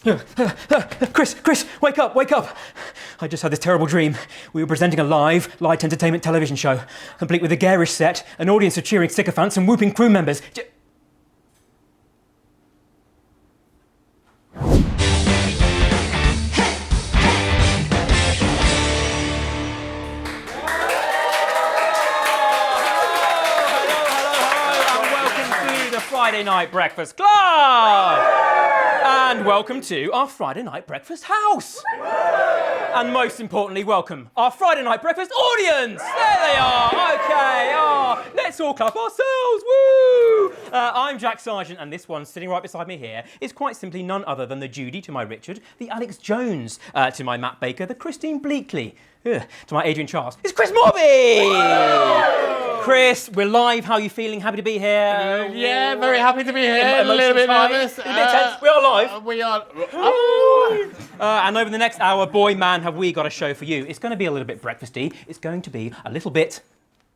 Chris, wake up! I just had this terrible dream. We were presenting a live, light entertainment television show, complete with a garish set, an audience of cheering sycophants and whooping crew members. Friday Night Breakfast Club! And welcome to our Friday Night Breakfast House! And most importantly, welcome our Friday Night Breakfast audience! There they are! Okay, let's all clap ourselves! Woo! I'm Jack Sargent, and this one sitting right beside me here is quite simply none other than the Judy to my Richard, the Alex Jones to my Matt Baker, the Christine Bleakley to my Adrian Charles. It's Chris Morby! Chris, we're live. How are you feeling? Happy to be here? Yeah, very happy to be here. A little bit nervous. A bit tense. We are live. We are. And over the next hour, boy, man, have we got a show for you. It's going to be a little bit breakfasty. It's going to be a little bit...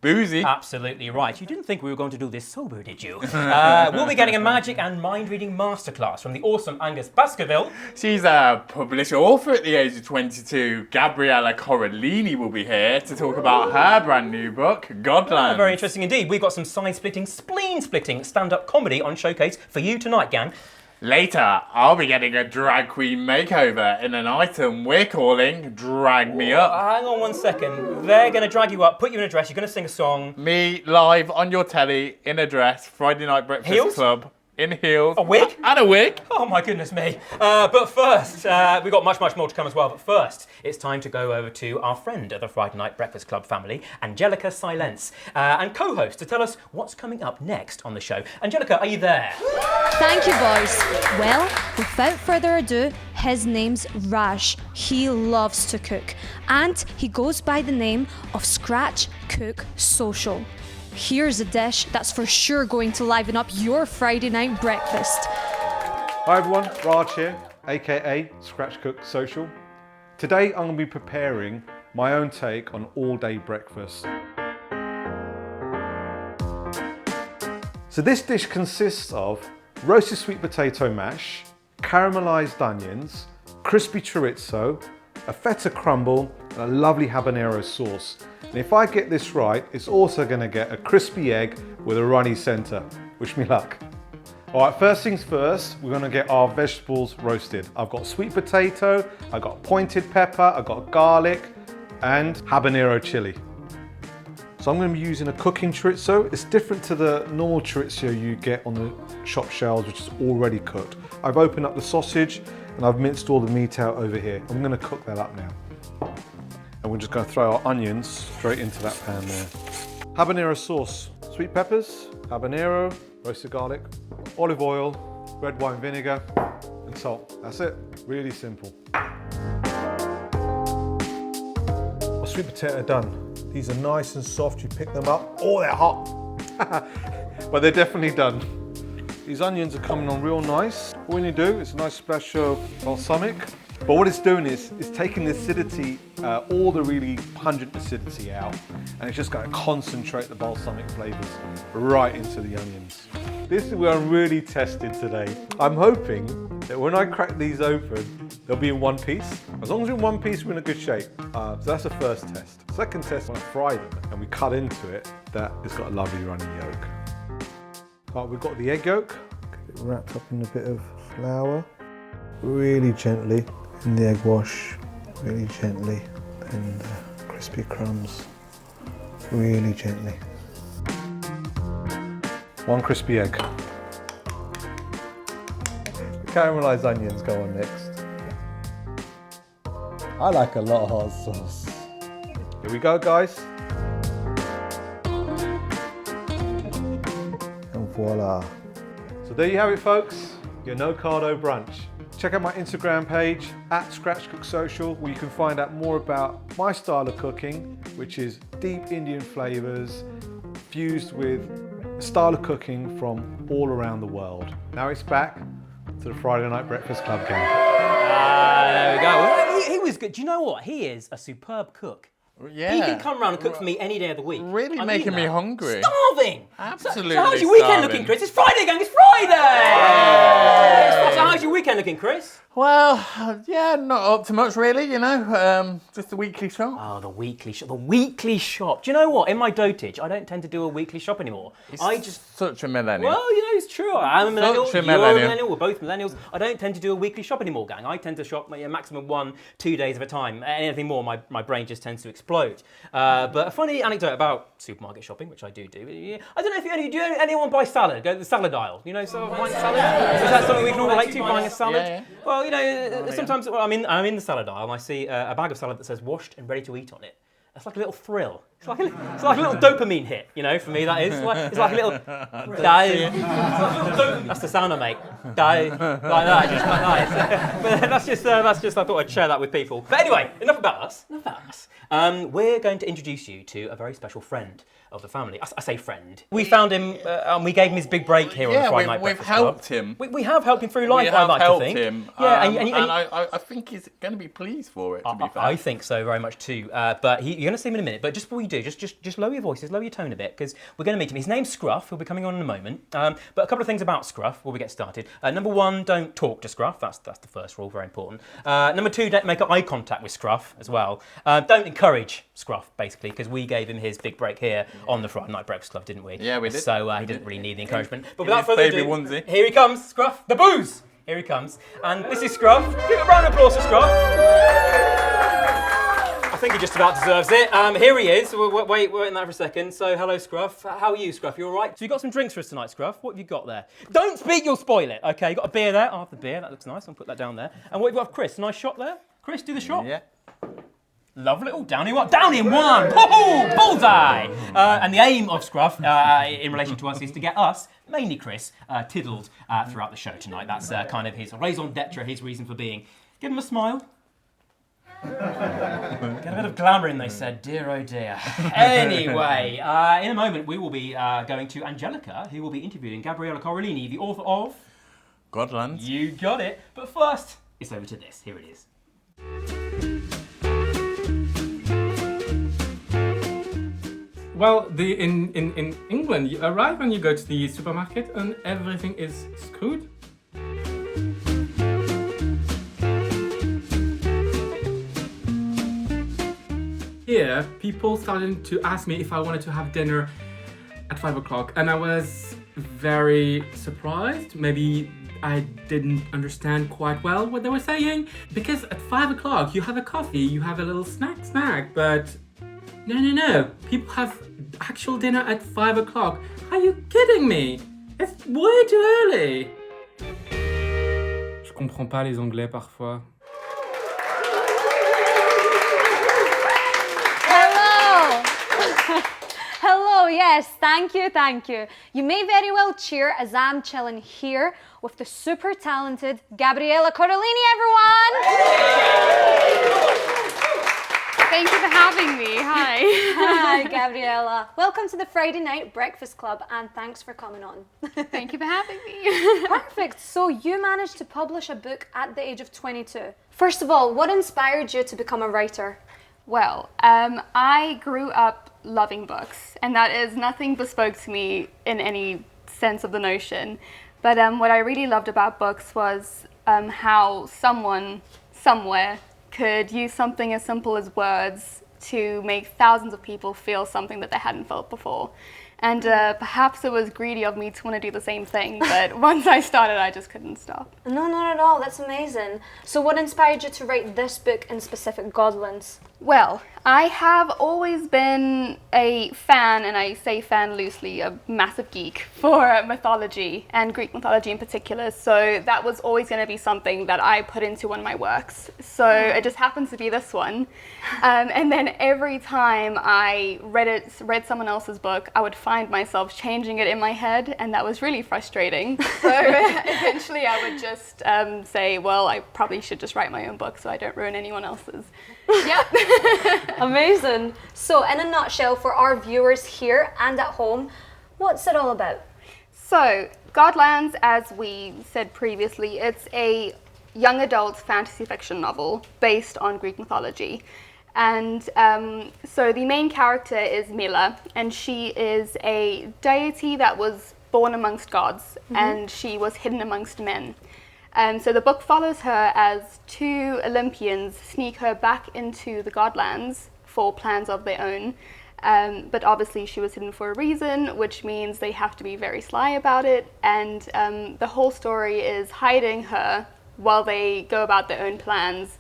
boozy. Absolutely right. You didn't think we were going to do this sober, did you? We'll be getting a magic and mind-reading masterclass from the awesome Angus Baskerville. She's a published author at the age of 22. Gabriella Coralini will be here to talk about her brand new book, Godlands. Very interesting indeed. We've got some side-splitting, spleen-splitting stand-up comedy on showcase for you tonight, gang. Later, I'll be getting a drag queen makeover in an item we're calling Drag Me Up. Hang on 1 second. They're going to drag you up, put you in a dress, you're going to sing a song. Me, live on your telly, in a dress, Friday Night Breakfast Heels? Club. In heels. A wig? And a wig. Oh my goodness me. But first, we've got much more to come as well. But first, it's time to go over to our friend of the Friday Night Breakfast Club family, Angelika Sylense, and co-host to tell us what's coming up next on the show. Angelika, are you there? Thank you, boys. Well, without further ado, his name's Raj. He loves to cook, and he goes by the name of Scratch Cook Social. Here's a dish that's for sure going to liven up your Friday night breakfast. Hi everyone, Raj here, aka Scratch Cook Social. Today I'm going to be preparing my own take on all-day breakfast. So this dish consists of roasted sweet potato mash, caramelized onions, crispy chorizo, a feta crumble, and a lovely habanero sauce. And if I get this right, it's also going to get a crispy egg with a runny centre. Wish me luck. All right, first things first, we're going to get our vegetables roasted. I've got sweet potato, I've got pointed pepper, I've got garlic, and habanero chili. So I'm going to be using a cooking chorizo. It's different to the normal chorizo you get on the shop shelves, which is already cooked. I've opened up the sausage and I've minced all the meat out over here. I'm going to cook that up now. And we're just going to throw our onions straight into that pan there. Habanero sauce, sweet peppers, habanero, roasted garlic, olive oil, red wine vinegar, and salt. That's it, really simple. Our sweet potato are done. These are nice and soft, you pick them up. Oh, they're hot. But they're definitely done. These onions are coming on real nice. All you need to do is a nice splash of balsamic. But what it's doing is it's taking the acidity, all the really pungent acidity out, and it's just going to concentrate the balsamic flavours right into the onions. This is where I'm really tested today. I'm hoping that when I crack these open, they'll be in one piece. As long as they're in one piece, we're in a good shape. So that's the first test. Second test, when I fry them and we cut into it, that it's got a lovely runny yolk. Right, we've got the egg yolk. Get it wrapped up in a bit of flour. Really gently. In the egg wash, really gently, and crispy crumbs, really gently. One crispy egg. The caramelized onions go on next. I like a lot of hot sauce. Here we go, guys. And voila. So there you have it, folks, your no-cardo brunch. Check out my Instagram page, @ScratchCookSocial, where you can find out more about my style of cooking, which is deep Indian flavors fused with a style of cooking from all around the world. Now it's back to the Friday Night Breakfast Club gang. There we go. He was good. Do you know what? He is a superb cook. Yeah. He can come round and cook for me any day of the week. Really making me hungry. Starving! Absolutely So how's your weekend starving. looking, Chris? It's Friday, gang, it's Friday! So how's your weekend looking, Chris? Well, yeah, not up to much really, you know, just a weekly shop. Oh, the weekly shop. The weekly shop. Do you know what? In my dotage, I don't tend to do a weekly shop anymore. I just such a millennial. Well, you know, it's true. I'm a millennial. Such a You're a millennial. millennial. We're both millennials. I don't tend to do a weekly shop anymore, gang. I tend to shop maximum 1-2 days of a time. Anything more, my brain just tends to explode. But a funny anecdote about supermarket shopping, which I do. I don't know if anyone buy salad? Go to the salad aisle. You know, so buying salad. Is that something we can all relate to? Buying a salad? Yeah. Well, you know, sometimes I'm in the salad aisle and I see a bag of salad that says washed and ready to eat on it. It's like a little thrill. It's like a little dopamine hit, you know, for me that is. It's like a little That's the sound I make. Like that, just like that. But that's just I thought I'd share that with people. But anyway, enough about us. We're going to introduce you to a very special friend of the family. I say friend. We found him and we gave him his big break here on the Friday Night Breakfast Club. We've helped him. We have helped him through life, We have I like helped to think. him. Yeah, and I think he's going to be pleased for it, to be fair. I think so very much too. But you're going to see him in a minute. But just before you do, just lower your voices, lower your tone a bit, because we're going to meet him. His name's Scruff. He'll be coming on in a moment. But a couple of things about Scruff before we get started. Number one, don't talk to Scruff. That's the first rule, very important. Number two, don't make eye contact with Scruff as well. Don't encourage Scruff, basically, because we gave him his big break here on the Friday Night Breakfast Club, didn't we? Yeah, we did. So he didn't really need the encouragement. But without further baby ado, onesie. here he comes, Scruff. The booze. Here he comes. And this is Scruff. Give a round of applause for Scruff. I think he just about deserves it. Here he is. Wait in that for a second. So, hello, Scruff. How are you, Scruff? You all right? So, you got some drinks for us tonight, Scruff. What have you got there? Don't speak, you'll spoil it. Okay, you got a beer there. I'll have the beer. That looks nice. I'll put that down there. And what have you got for Chris? A nice shot there? Chris, do the shot. Yeah. Lovely. Oh, down in one. Down in one. Oh, bullseye. And the aim of Scruff, in relation to us, is to get us, mainly Chris, tiddled throughout the show tonight. That's kind of his raison d'etre, his reason for being. Give him a smile. Get a bit of glamour in, they said. Dear, oh dear. Anyway, in a moment, we will be going to Angelika, who will be interviewing Gabriella Coralini, the author of Godlands. You got it. But first, it's over to this. Here it is. Well, in England, you arrive and you go to the supermarket and everything is screwed. Here, people started to ask me if I wanted to have dinner at 5 o'clock, and I was very surprised. Maybe I didn't understand quite well what they were saying, because at 5 o'clock you have a coffee, you have a little snack, but no. People have actual dinner at 5 o'clock. Are you kidding me? It's way too early. Je comprends pas les Anglais parfois. Hello, yes, thank you. You may very well cheer as I'm chilling here with the super talented Gabriella Coralini, everyone! Thank you for having me. Hi. Hi, Gabriella. Welcome to the Friday Night Breakfast Club, and thanks for coming on. Thank you for having me. Perfect. So you managed to publish a book at the age of 22. First of all, what inspired you to become a writer? Well, I grew up loving books, and that is nothing bespoke to me in any sense of the notion. But what I really loved about books was how someone, somewhere, could use something as simple as words to make thousands of people feel something that they hadn't felt before. And perhaps it was greedy of me to want to do the same thing, but once I started, I just couldn't stop. No, not at all. That's amazing. So what inspired you to write this book in specific, Godlands? Well, I have always been a fan, and I say fan loosely, a massive geek for mythology, and Greek mythology in particular, so that was always going to be something that I put into one of my works. So it just happens to be this one. And then every time I read someone else's book, I would find myself changing it in my head, and that was really frustrating. So eventually I would just say, well, I probably should just write my own book so I don't ruin anyone else's. Yep. Amazing. So in a nutshell, for our viewers here and at home, what's it all about? So Godlands, as we said previously, it's a young adult fantasy fiction novel based on Greek mythology. And so the main character is Mila, and she is a deity that was born amongst gods, and she was hidden amongst men. So the book follows her as two Olympians sneak her back into the Godlands for plans of their own. But obviously she was hidden for a reason, which means they have to be very sly about it. And the whole story is hiding her while they go about their own plans.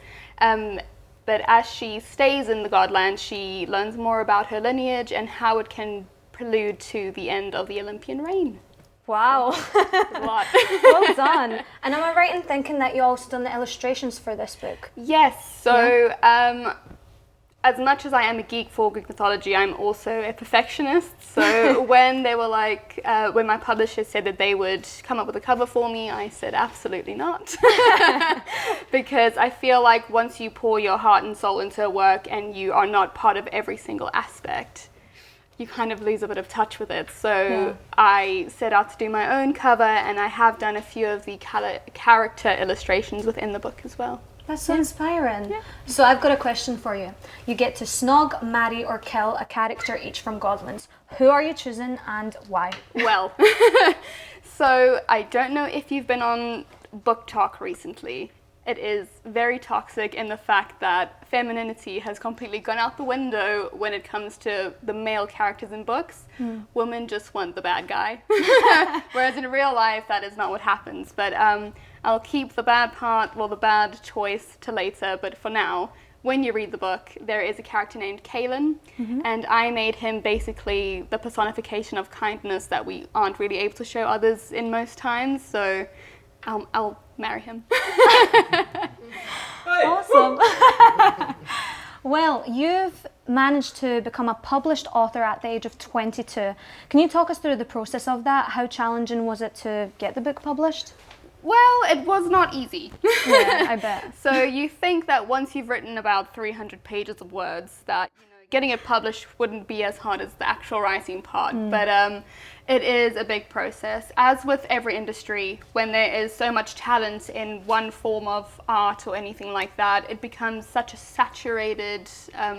But as she stays in the Godlands, she learns more about her lineage and how it can prelude to the end of the Olympian reign. Wow. A lot. Well done. And am I right in thinking that you also done the illustrations for this book? Yes. So as much as I am a geek for Greek mythology, I'm also a perfectionist. So when they were like, when my publisher said that they would come up with a cover for me, I said absolutely not. Because I feel like once you pour your heart and soul into a work and you are not part of every single aspect, you kind of lose a bit of touch with it. So I set out to do my own cover, and I have done a few of the character illustrations within the book as well. That's so inspiring. Yeah. So I've got a question for you. You get to snog, marry or kill a character each from Godlands. Who are you choosing and why? Well, so I don't know if you've been on Book Talk recently. It is very toxic in the fact that femininity has completely gone out the window when it comes to the male characters in books. Women just want the bad guy. Whereas in real life, that is not what happens. But I'll keep the bad part, well, the bad choice to later. But for now, when you read the book, there is a character named Kalen. And I made him basically the personification of kindness that we aren't really able to show others in most times. So I'll marry him. Awesome. Well, you've managed to become a published author at the age of 22. Can you talk us through the process of that? How challenging was it to get the book published? Well, it was not easy. Yeah, I bet. So you think that once you've written about 300 pages of words that getting it published wouldn't be as hard as the actual writing part, but it is a big process. As with every industry, when there is so much talent in one form of art or anything like that, it becomes such a saturated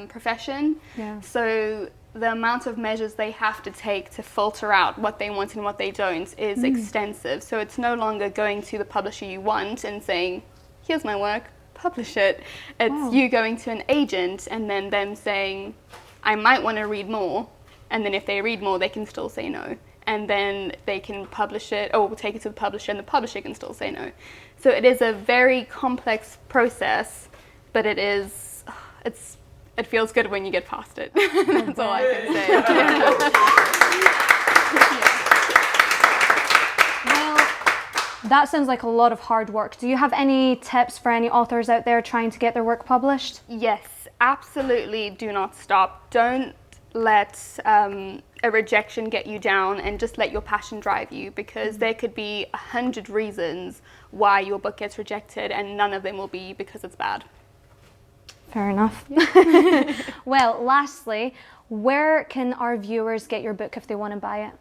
profession. Yeah. So the amount of measures they have to take to filter out what they want and what they don't is extensive. So it's no longer going to the publisher you want and saying, here's my work, publish it. It's you going to an agent and then them saying, I might want to read more. And then if they read more, they can still say no. And then they can publish it or take it to the publisher and the publisher can still say no. So it is a very complex process, but it feels good when you get past it. That's all I can say. Well, that sounds like a lot of hard work. Do you have any tips for any authors out there trying to get their work published? Yes, absolutely. Do not stop. Don't let a rejection get you down, and just let your passion drive you, because there could be 100 reasons why your book gets rejected and none of them will be because it's bad. Fair enough. Well, lastly, where can our viewers get your book if they want to buy it?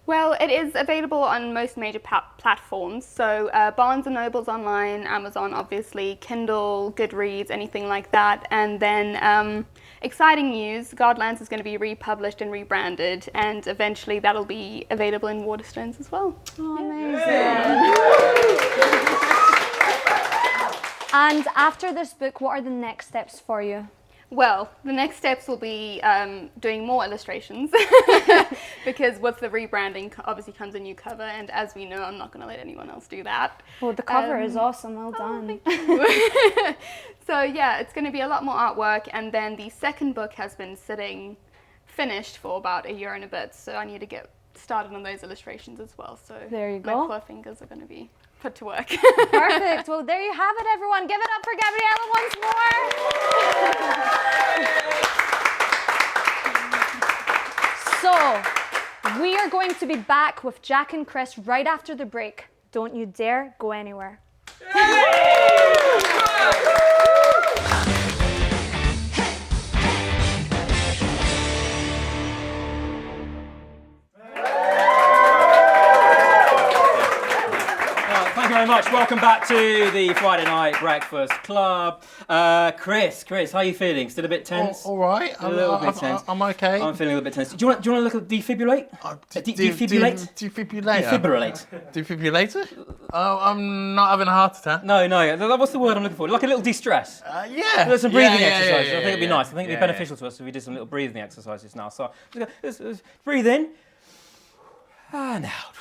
Well, it is available on most major platforms. So Barnes & Noble's online, Amazon obviously, Kindle, Goodreads, anything like that. And then exciting news, Godlands is going to be republished and rebranded, and eventually that'll be available in Waterstones as well. Oh, amazing. And after this book, what are the next steps for you? Well, the next steps will be doing more illustrations because with the rebranding obviously comes a new cover, and as we know, I'm not going to let anyone else do that. Well, the cover is awesome, well done. Thank you. So yeah, it's going to be a lot more artwork, and then the second book has been sitting finished for about a year and a bit, so I need to get started on those illustrations as well. So there you my go. poor fingers are going to be put to work. Perfect. Well, there you have it, everyone. Give it up for Gabriella once more. So, we are going to be back with Jack and Chris right after the break. Don't you dare go anywhere. Thank you very much. Welcome back to the Friday Night Breakfast Club. Chris, how are you feeling? Still a bit tense? All right. A little bit tense. I'm okay. I'm feeling a little bit tense. Do you want to look at defibrillate? Defibrillate? Defibrillator? Oh, I'm not having a heart attack. No. What's the word I'm looking for? Like a little de-stress. Yeah. There's some breathing exercises. I think it'd be nice. I think it'd be Yeah, beneficial to us if we did some little breathing exercises now. So let's breathe in and out.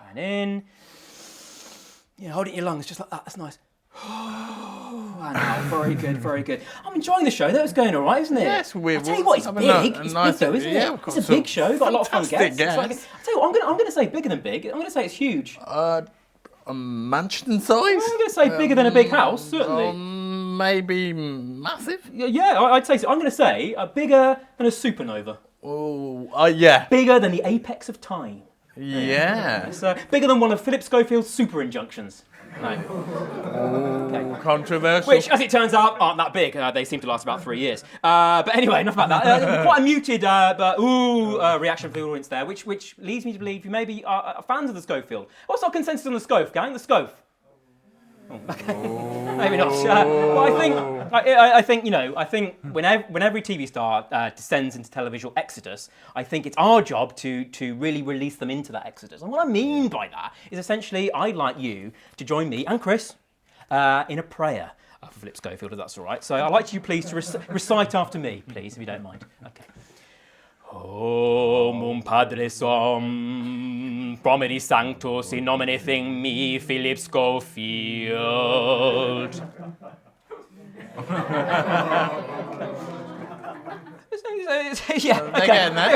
And in. Yeah, hold it in your lungs just like that. That's nice. And out. Very good. I'm enjoying the show. That was going all right, isn't it? Yes, I'll tell you what, it's big. It's big though, isn't it? It's a big show. We've got a lot of fun guests. I'll tell you what, I'm going to say bigger than big. I'm going to say it's huge. A mansion size? I'm going to say bigger than a big house, certainly. Maybe massive? Yeah, I'd say so. I'm going to say bigger than a supernova. Oh, yeah. Bigger than the apex of time. Yeah. It's bigger than one of Philip Schofield's super injunctions. No. Okay. Controversial. Which, as it turns out, aren't that big. They seem to last about 3 years. But anyway, enough about that. Quite a muted reaction from the audience there, which leads me to believe you maybe are fans of the Schofield. What's our consensus on the Scof, gang? The Scof? Maybe not. But I think when every TV star descends into televisual exodus, I think it's our job to really release them into that exodus. And what I mean by that is essentially I'd like you to join me and Chris in a prayer for Philip Schofield, if that's all right. So I'd like you please to recite after me, please, if you don't mind. Okay. Om Padre Som, Promedi Sanctus, in nomine me, Philip Schofield.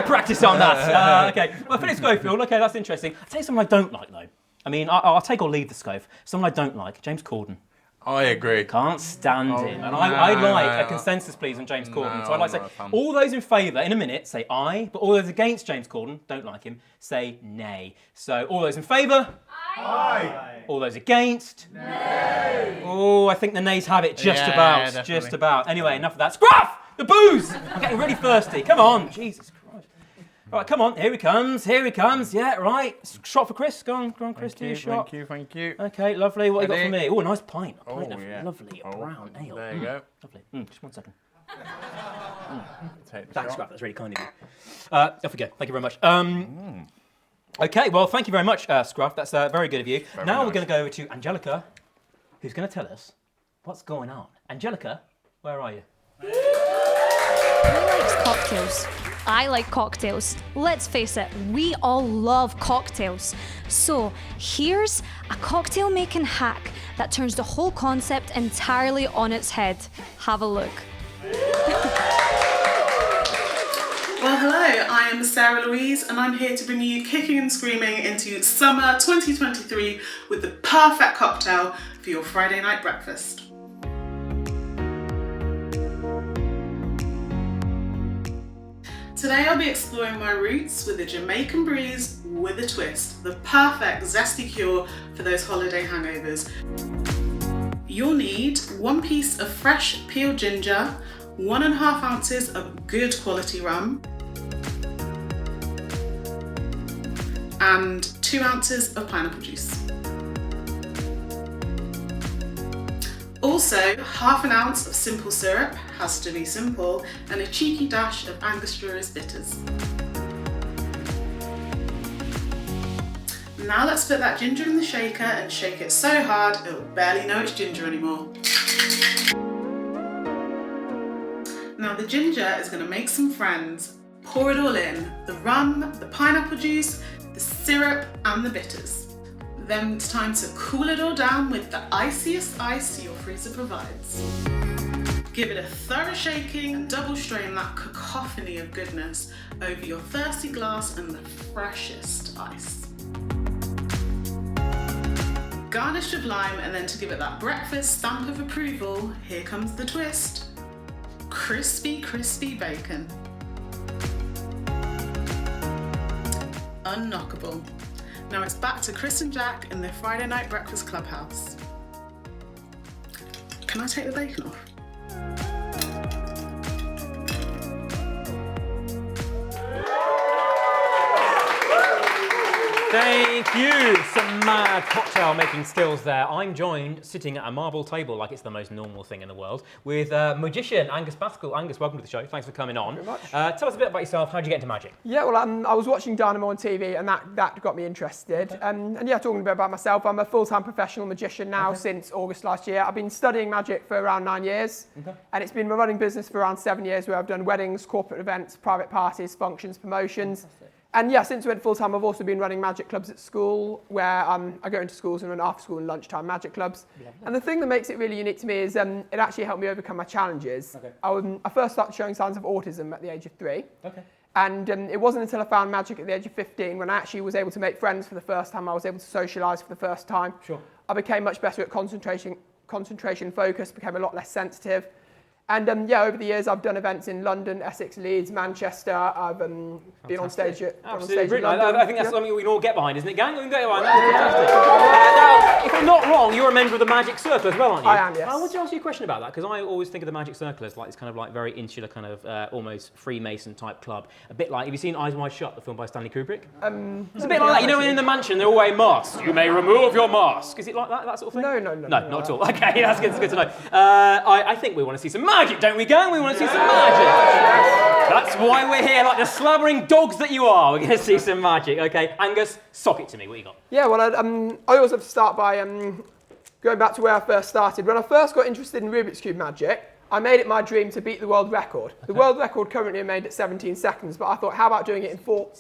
Practice on that. Okay, well, Philip Schofield, okay, that's interesting. I'll tell you something I don't like, though. I mean, I'll take or leave the Scof. Someone I don't like, James Corden. I agree. Can't stand him. And I'd like a consensus, please, on James Corden. So I'd like to say, all those in favour, in a minute, say aye. But all those against James Corden, don't like him, say nay. So all those in favour? Aye. All those against? Nay. Oh, I think the nays have it just about. Definitely. Just about. Anyway, enough of that. Scruff! The booze! I'm getting really thirsty. Come on. Jesus Christ. Right, come on. Here he comes. Yeah, right. Shot for Chris. Go on, Chris, do your shot. Thank you. Okay, lovely. What have you got for me? Oh, a nice pint. A pint of lovely brown ale. There you go. Lovely. Just 1 second. Thanks, Scruff. That's really kind of you. Off we go. Thank you very much. Okay, well, thank you very much, Scruff. That's very good of you. Now we're going to go over to Angelika, who's going to tell us what's going on. Angelika, where are you? Who likes cocktails? I like cocktails. Let's face it, we all love cocktails. So here's a cocktail making hack that turns the whole concept entirely on its head. Have a look. Well, hello, I am Sarah Louise and I'm here to bring you kicking and screaming into summer 2023 with the perfect cocktail for your Friday night breakfast. Today I'll be exploring my roots with a Jamaican breeze with a twist, the perfect zesty cure for those holiday hangovers. You'll need 1 piece of fresh peeled ginger, 1.5 ounces of good quality rum, and 2 ounces of pineapple juice. Also, 1/2 ounce of simple syrup, has to be simple, and a cheeky dash of Angostura bitters. Now let's put that ginger in the shaker and shake it so hard it'll barely know it's ginger anymore. Now the ginger is going to make some friends. Pour it all in, the rum, the pineapple juice, the syrup and the bitters. Then it's time to cool it all down with the iciest ice your freezer provides. Give it a thorough shaking and double strain that cacophony of goodness over your thirsty glass and the freshest ice. Garnish with lime, and then to give it that breakfast stamp of approval, here comes the twist. Crispy, crispy bacon. Unknockable. Now it's back to Chris and Jack in the Friday Night Breakfast Clubhouse. Can I take the bacon off? Thank you. Some mad cocktail making skills there. I'm joined, sitting at a marble table like it's the most normal thing in the world, with magician Angus Baskerville. Angus, welcome to the show. Thanks for coming on. Thank you very much. Tell us a bit about yourself. How did you get into magic? Yeah, well, I was watching Dynamo on TV, and that got me interested. Okay. And yeah, talking a bit about myself, I'm a full-time professional magician now since August last year. I've been studying magic for around 9 years, and it's been my running business for around 7 years, where I've done weddings, corporate events, private parties, functions, promotions. Fantastic. And yeah, since I went full-time, I've also been running magic clubs at school, where I go into schools and run after-school and lunchtime magic clubs. And the thing that makes it really unique to me is it actually helped me overcome my challenges. Okay. I first started showing signs of autism at the age of 3. Okay. And it wasn't until I found magic at the age of 15 when I actually was able to make friends for the first time, I was able to socialise for the first time. Sure. I became much better at concentration focus, became a lot less sensitive. And yeah, over the years I've done events in London, Essex, Leeds, Manchester. I've been on stage at Absolutely brilliant. London. I think that's something we can all get behind, isn't it, gang? We can get behind. That's fantastic. Now, if I'm not wrong, you're a member of the Magic Circle as well, aren't you? I am, yes. I want to ask you a question about that, because I always think of the Magic Circle as like this kind of like very insular kind of almost Freemason type club. A bit like, have you seen Eyes Wide Shut, the film by Stanley Kubrick? It's a bit like that. You know, in the mansion they're all wearing masks. You may remove your mask. Is it like that sort of thing? No, not at all. Okay, that's good to know. I think we want to see some magic, don't we, gang? We want to see some magic. That's why we're here, like the slobbering dogs that you are. We're going to see some magic. Okay, Angus, sock it to me. What you got? Yeah, well, I always have to start by going back to where I first started. When I first got interested in Rubik's Cube magic, I made it my dream to beat the world record. The world record currently made at 17 seconds, but I thought, how about doing it in 4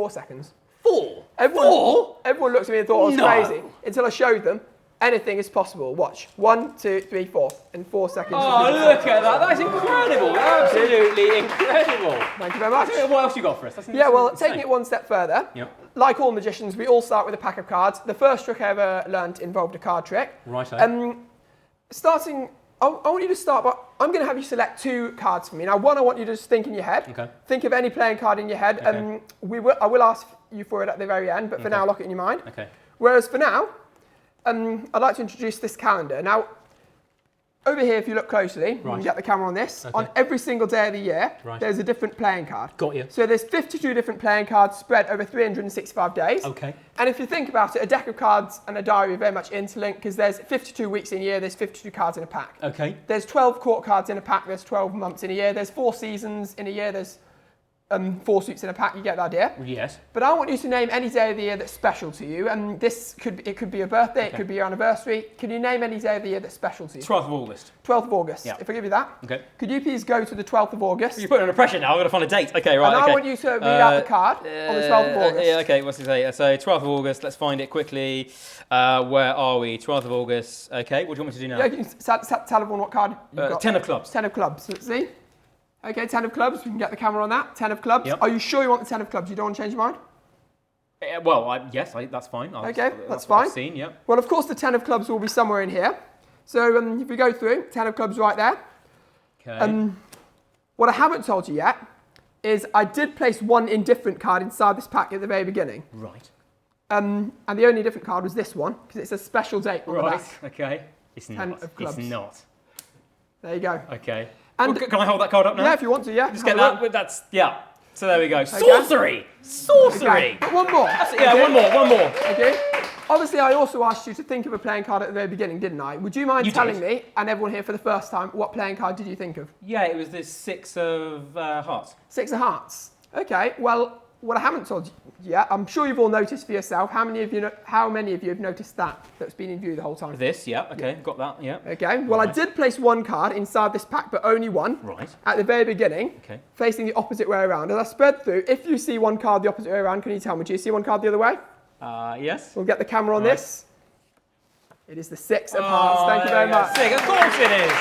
seconds? 4? Everyone looked at me and thought I was No. crazy, until I showed them anything is possible. Watch. 1, 2, 3, 4. In 4 seconds. Oh, look at that. That's incredible. Absolutely incredible. Thank you very much. What else you got for us? Yeah, well, taking it one step further, Yep. like all magicians, we all start with a pack of cards. The first trick I ever learnt involved a card trick. Righto. I want you to start by, I'm going to have you select 2 cards for me. Now, one, I want you to just think in your head. Okay. Think of any playing card in your head. Okay. I will ask you for it at the very end, but for now, lock it in your mind. Okay. Whereas for now, I'd like to introduce this calendar. Now, over here, if you look closely, you can get the camera on this. Okay. On every single day of the year, Right. there's a different playing card. Got you. So there's 52 different playing cards spread over 365 days. Okay. And if you think about it, a deck of cards and a diary are very much interlinked because there's 52 weeks in a year, there's 52 cards in a pack. Okay. There's 12 court cards in a pack, there's 12 months in a year, there's 4 seasons in a year, there's 4 suits in a pack, you get the idea? Yes. But I want you to name any day of the year that's special to you, and it could be your birthday, it could be your anniversary. Can you name any day of the year that's special to you? 12th of August. 12th of August. Yeah. If I give you that. Okay. Could you please go to the 12th of August? You're putting under pressure now. I've got to find a date. Okay, right. And okay. I want you to read out the card on the 12th of August. Yeah, okay, what's it say? So 12th of August, let's find it quickly. Where are we? 12th of August. Okay, what do you want me to do now? Yeah, you can tell everyone what card you've got. 10 of clubs. 10 of clubs. Let's see. Okay, 10 of clubs. We can get the camera on that. 10 of clubs. Yep. Are you sure you want the 10 of clubs? You don't want to change your mind? Yes, that's fine. Okay, that's what fine. I've seen, yep. Well, of course, the 10 of clubs will be somewhere in here. So if we go through, 10 of clubs right there. Okay. What I haven't told you yet is I did place one indifferent card inside this pack at the very beginning. Right. And the only different card was this one, because it's a special date on the Right, back. okay. It's 10 not. of clubs. It's not. There you go. Okay. And- Can I hold that card up now? Yeah, if you want to, yeah. Just get Have a that. look. That's, yeah. So there we go. Sorcery! Sorcery! Okay, but one more. Yeah, one more. Okay. Obviously, I also asked you to think of a playing card at the very beginning, didn't I? Would you mind telling me, and everyone here for the first time, what playing card did you think of? Yeah, it was this 6 of hearts. 6 of hearts. Okay, well, what I haven't told you yet, I'm sure you've all noticed for yourself. How many of you have noticed that's been in view the whole time? This, yeah, okay, got that, yeah. Okay, well, I did place one card inside this pack, but only one. Right. At the very beginning, Okay. facing the opposite way around. As I spread through, if you see one card the opposite way around, can you tell me? Do you see one card the other way? Yes. We'll get the camera on Right. this. It is the 6 of hearts. Thank you very much. Sick. Of course it is.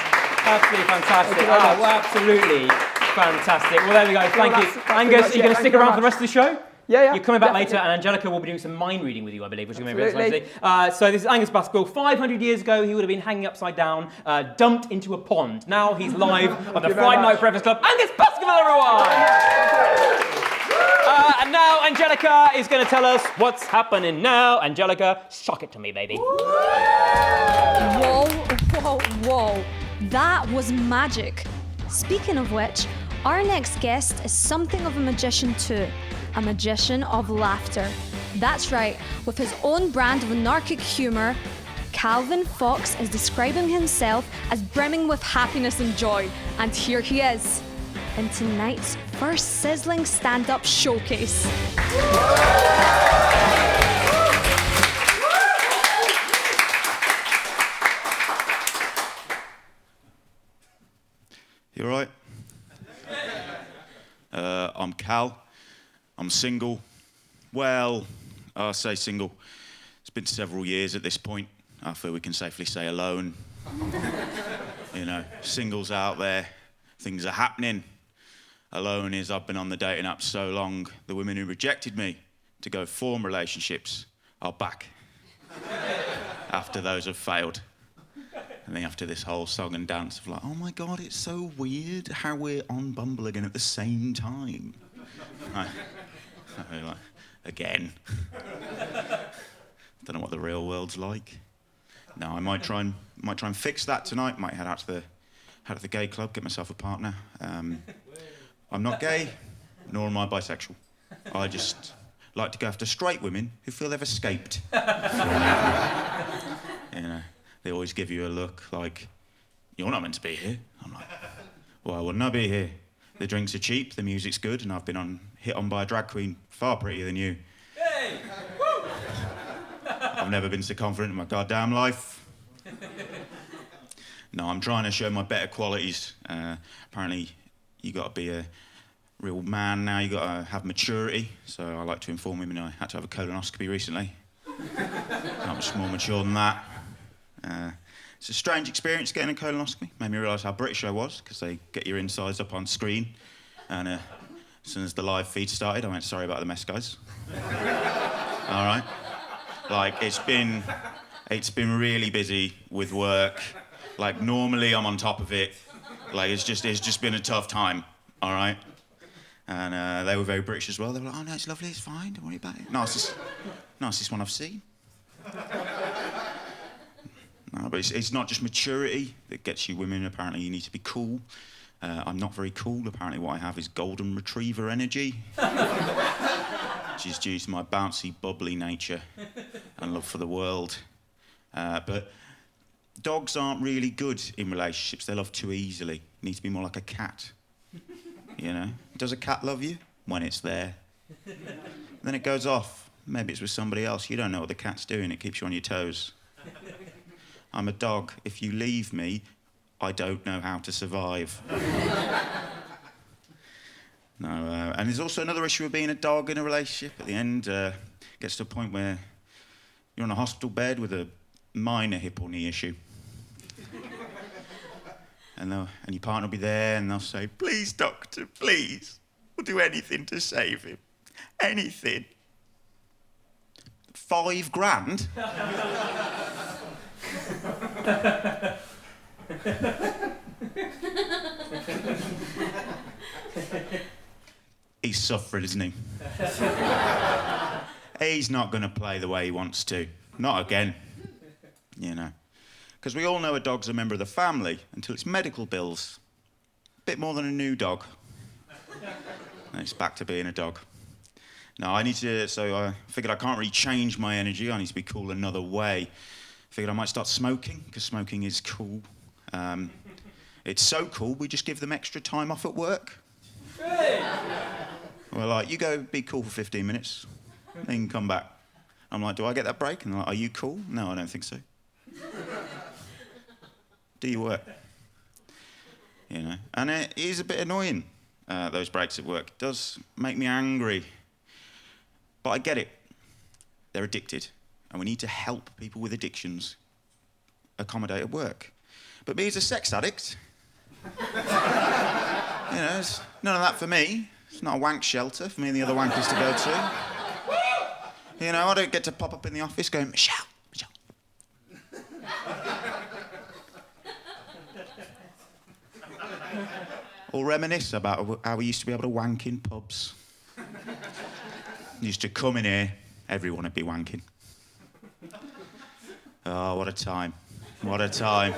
Absolutely fantastic. Thank you very much. Well, absolutely fantastic. Well, there we go. Thank you. that's Angus, much are you going it. to stick Thank you around very for the rest of the show? Yeah. You're coming back definitely. later, and Angelika will be doing some mind reading with you, I believe, which is going to be very Absolutely. exciting. So this is Angus Baskerville. 500 years ago, he would have been hanging upside down, dumped into a pond. Now he's live on the you very Friday Night much. Breakfast Club. Angus Baskerville, everyone! And now Angelika is going to tell us what's happening now. Angelika, shock it to me, baby. Whoa. That was magic. Speaking of which, our next guest is something of a magician too. A magician of laughter. That's right, with his own brand of anarchic humour, Calvin Fox is describing himself as brimming with happiness and joy. And here he is, in tonight's first sizzling stand-up showcase. You alright? I'm Cal. I'm single. Well, I say single. It's been several years at this point. I feel we can safely say alone. You know, singles out there, things are happening. Alone is I've been on the dating app so long, the women who rejected me to go form relationships are back. After those have failed. And then after this whole song and dance of like, oh my God, it's so weird how we're on Bumble again at the same time. I like, again. Don't know what the real world's like. No, I might try and fix that tonight. Might head out to the gay club, get myself a partner. I'm not gay, nor am I bisexual. I just like to go after straight women who feel they've escaped. You know, they always give you a look like, you're not meant to be here. I'm like, why wouldn't I be here? The drinks are cheap, the music's good, and I've been hit on by a drag queen far prettier than you. Hey! Woo! I've never been so confident in my goddamn life. No, I'm trying to show my better qualities. Apparently, you got to be a real man now. You got to have maturity. So I like to inform women I had to have a colonoscopy recently. Not much more mature than that. It's a strange experience getting a colonoscopy. Made me realise how British I was, because they get your insides up on screen. And as soon as the live feed started, I went, sorry about the mess, guys. All right. Like, it's been really busy with work. Like, normally I'm on top of it. Like, it's just been a tough time, all right? And they were very British as well. They were like, oh, no, it's lovely, it's fine, don't worry about it. Nicest one I've seen. No, but it's not just maturity that gets you women. Apparently, you need to be cool. I'm not very cool. Apparently, what I have is golden retriever energy, which is due to my bouncy, bubbly nature and love for the world. But dogs aren't really good in relationships. They love too easily. You need to be more like a cat. You know? Does a cat love you? When it's there. Then it goes off. Maybe it's with somebody else. You don't know what the cat's doing. It keeps you on your toes. I'm a dog. If you leave me, I don't know how to survive. No, and there's also another issue with being a dog in a relationship. At the end, gets to a point where you're on a hospital bed with a minor hip or knee issue. And your partner will be there and they'll say, please, doctor, please. We'll do anything to save him. Anything. $5,000? He's suffering, isn't he? He's not going to play the way he wants to. Not again. You know. Because we all know a dog's a member of the family until it's medical bills. Bit more than a new dog. And it's back to being a dog. No, so I figured I can't really change my energy. I need to be cool another way. Figured I might start smoking, because smoking is cool. It's so cool, we just give them extra time off at work. Hey. We're like, you go be cool for 15 minutes, then you can come back. I'm like, do I get that break? And they're like, are you cool? No, I don't think so. Do your work. You know, and it is a bit annoying, those breaks at work. It does make me angry. But I get it. They're addicted. And we need to help people with addictions accommodate at work. But me as a sex addict, you know, it's none of that for me. It's not a wank shelter for me and the other wankers to go to. You know, I don't get to pop up in the office going, Michelle. Or reminisce about how we used to be able to wank in pubs. Used to come in here, everyone would be wanking. Oh, what a time. What a time.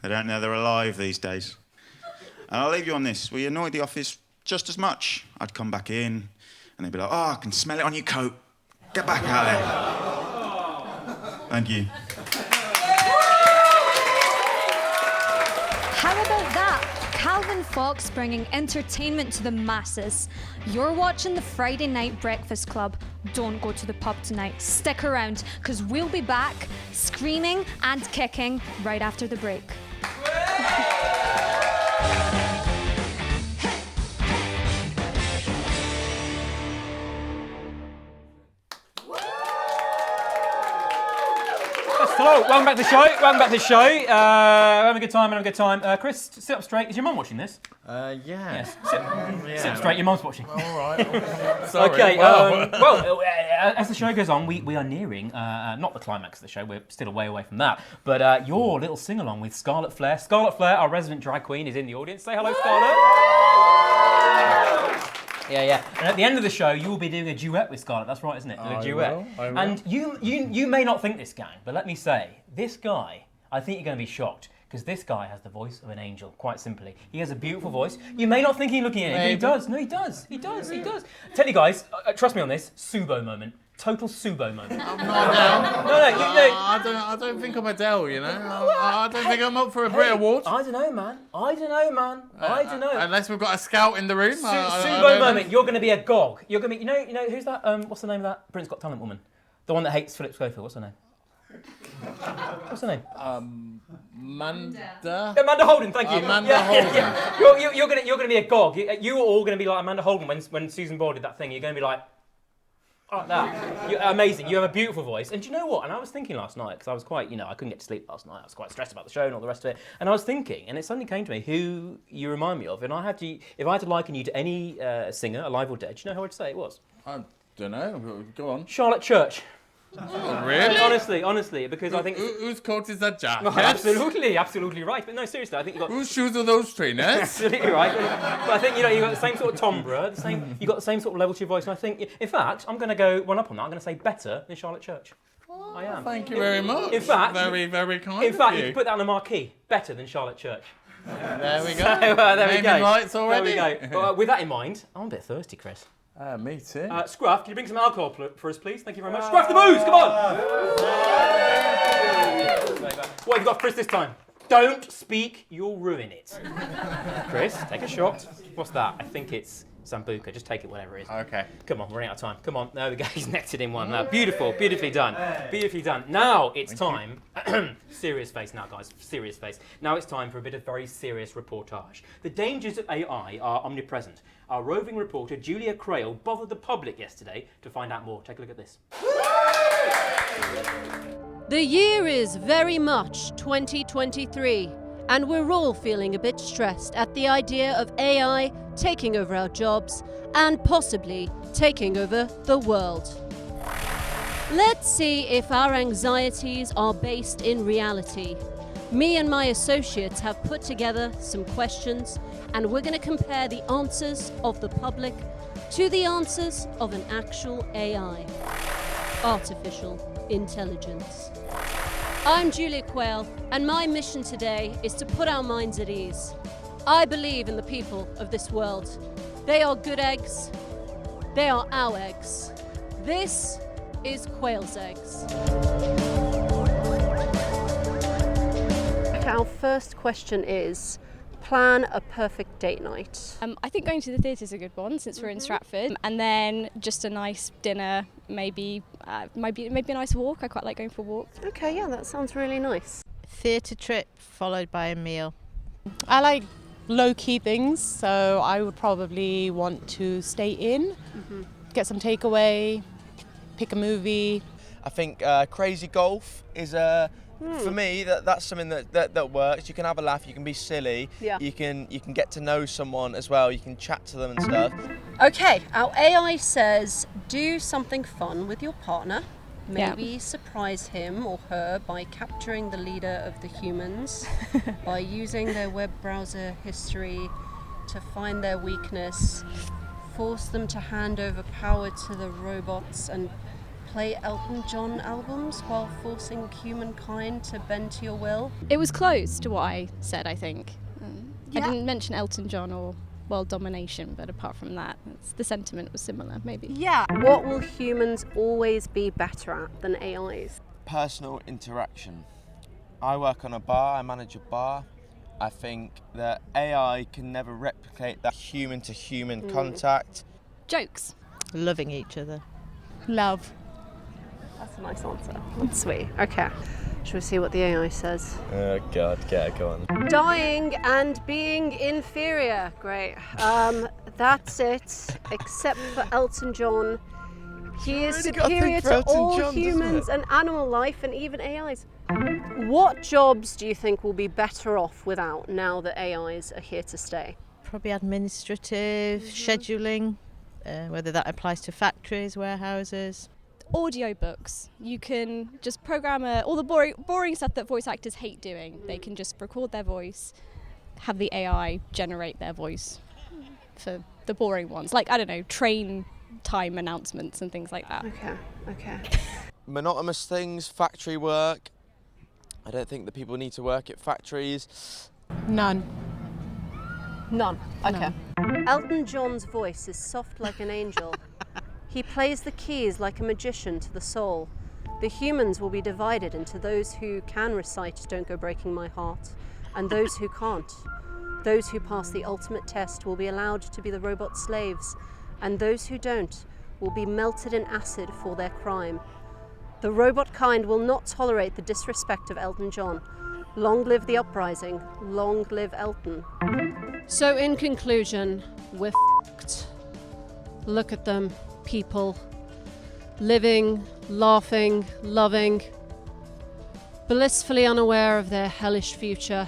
They don't know they're alive these days. And I'll leave you on this. We annoyed the office just as much. I'd come back in, and they'd be like, oh, I can smell it on your coat. Get back out there. Thank you. How about that? Calvin Fox bringing entertainment to the masses. You're watching the Friday Night Breakfast Club. Don't go to the pub tonight. Stick around, because we'll be back screaming and kicking right after the break. Hello, welcome back to the show. Welcome back to the show. Having a good time. Chris, sit up straight. Is your mum watching this? Yeah. Yes. Sit up straight. Your mum's watching. All right. Sorry. Okay. Wow. As the show goes on, we are nearing not the climax of the show. We're still a way away from that. But your little sing along with Scarlet Flair. Scarlet Flair, our resident drag queen, is in the audience. Say hello, Scarlet. Yeah. And at the end of the show, you will be doing a duet with Scarlett. That's right, isn't it? A duet. I will. And you may not think this, gang, but let me say, this guy, I think you're going to be shocked, because this guy has the voice of an angel, quite simply. He has a beautiful voice. You may not think he's looking at it, but he does. No, he does. Tell you guys, trust me on this, Subo moment. Total Subo moment. I'm not Adele. No, I don't think I'm Adele, you know. I don't think I'm up for a Brit Award. I don't know, man. I don't know. Unless we've got a scout in the room. Subo moment. You're going to be a gog. You're going to be. You know who's that? What's the name of that Britain's Got Talent woman? The one that hates Philip Schofield. What's her name? What's her name? Amanda Holden. Thank you. Amanda Holden. Yeah. You're going to be a gog. You're all going to be like Amanda Holden when Susan Boyle did that thing. You're going to be like that. You're amazing. You have a beautiful voice. And do you know what? And I was thinking last night, because I was quite, I couldn't get to sleep last night. I was quite stressed about the show and all the rest of it. And I was thinking, and it suddenly came to me who you remind me of. And if I had to liken you to any singer, alive or dead, do you know who I'd say it was? I don't know. Go on. Charlotte Church. Oh, really? Honestly, because I think... Whose coat is that jacket? Oh, absolutely right. But no, seriously, I think you got... Whose shoes are those trainers? Absolutely right. But I think, you got the same sort of timbre, you got the same sort of level to your voice, and I think, in fact, I'm going to go one up on that. I'm going to say better than Charlotte Church. Oh, I am. Thank you very much. In fact... Very, very kind In fact, of you can put that on a marquee. Better than Charlotte Church. There we go. So, there we go. Lights already. There we go. With that in mind, I'm a bit thirsty, Chris. Me too. Scruff, can you bring some alcohol for us, please? Thank you very much. Scruff the booze, come on! What have you got, Chris, this time? Don't speak, you'll ruin it. Chris, take a shot. What's that? I think it's Sambuca. Just take it, whatever it is. Okay. Come on, we're running out of time. Come on. There we go. He's necked it in one. Beautifully done. Beautifully done. Now it's time. Serious face now, guys. Serious face. Now it's time for a bit of very serious reportage. The dangers of AI are omnipresent. Our roving reporter, Julia Crail, bothered the public yesterday to find out more. Take a look at this. The year is very much 2023, and we're all feeling a bit stressed at the idea of AI taking over our jobs and possibly taking over the world. Let's see if our anxieties are based in reality. Me and my associates have put together some questions, and we're going to compare the answers of the public to the answers of an actual AI. Artificial intelligence. I'm Julia Quayle, and my mission today is to put our minds at ease. I believe in the people of this world. They are good eggs. They are our eggs. This is Quail's Eggs. Our first question is, plan a perfect date night. I think going to the theatre is a good one since we're in Stratford, and then just a nice dinner, maybe a nice walk. I quite like going for walks. Okay, yeah, that sounds really nice. Theatre trip followed by a meal. I like low-key things, so I would probably want to stay in, get some takeaway, pick a movie. I think crazy golf is for me, that's something that works. You can have a laugh, you can be silly, you can get to know someone as well, you can chat to them and stuff. Okay, our AI says do something fun with your partner. Maybe surprise him or her by capturing the leader of the humans, by using their web browser history to find their weakness, force them to hand over power to the robots and play Elton John albums while forcing humankind to bend to your will. It was close to what I said, I think. I didn't mention Elton John or world domination, but apart from that, the sentiment was similar, maybe. Yeah. What will humans always be better at than AIs? Personal interaction. I work on a bar, I manage a bar. I think that AI can never replicate that human-to-human contact. Jokes. Loving each other. Love. That's a nice answer. That's sweet. Okay. Shall we see what the AI says? Oh God, go on. Dying and being inferior. Great. That's it. Except for Elton John. He is superior to all humans and animal life and even AIs. What jobs do you think will be better off without now that AIs are here to stay? Probably administrative, scheduling, whether that applies to factories, warehouses. Audiobooks. You can just program all the boring stuff that voice actors hate doing. They can just record their voice, have the AI generate their voice for the boring ones. Like, I don't know, train time announcements and things like that. Okay. Monotonous things, factory work. I don't think that people need to work at factories. None. Okay. Elton John's voice is soft like an angel. He plays the keys like a magician to the soul. The humans will be divided into those who can recite Don't Go Breaking My Heart and those who can't. Those who pass the ultimate test will be allowed to be the robot slaves, and those who don't will be melted in acid for their crime. The robot kind will not tolerate the disrespect of Elton John. Long live the uprising, long live Elton. So in conclusion, we're f***ed. Look at them, people. Living, laughing, loving, blissfully unaware of their hellish future.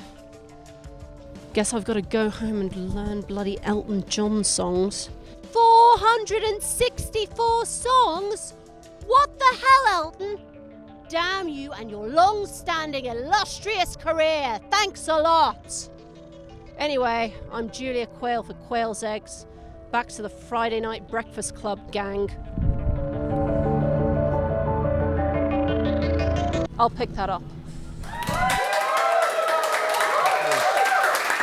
Guess I've got to go home and learn bloody Elton John songs. 464 songs? What the hell, Elton? Damn you and your long-standing illustrious career. Thanks a lot. Anyway, I'm Julia Quayle for Quayle's Eggs. Back to the Friday Night Breakfast Club gang. I'll pick that up.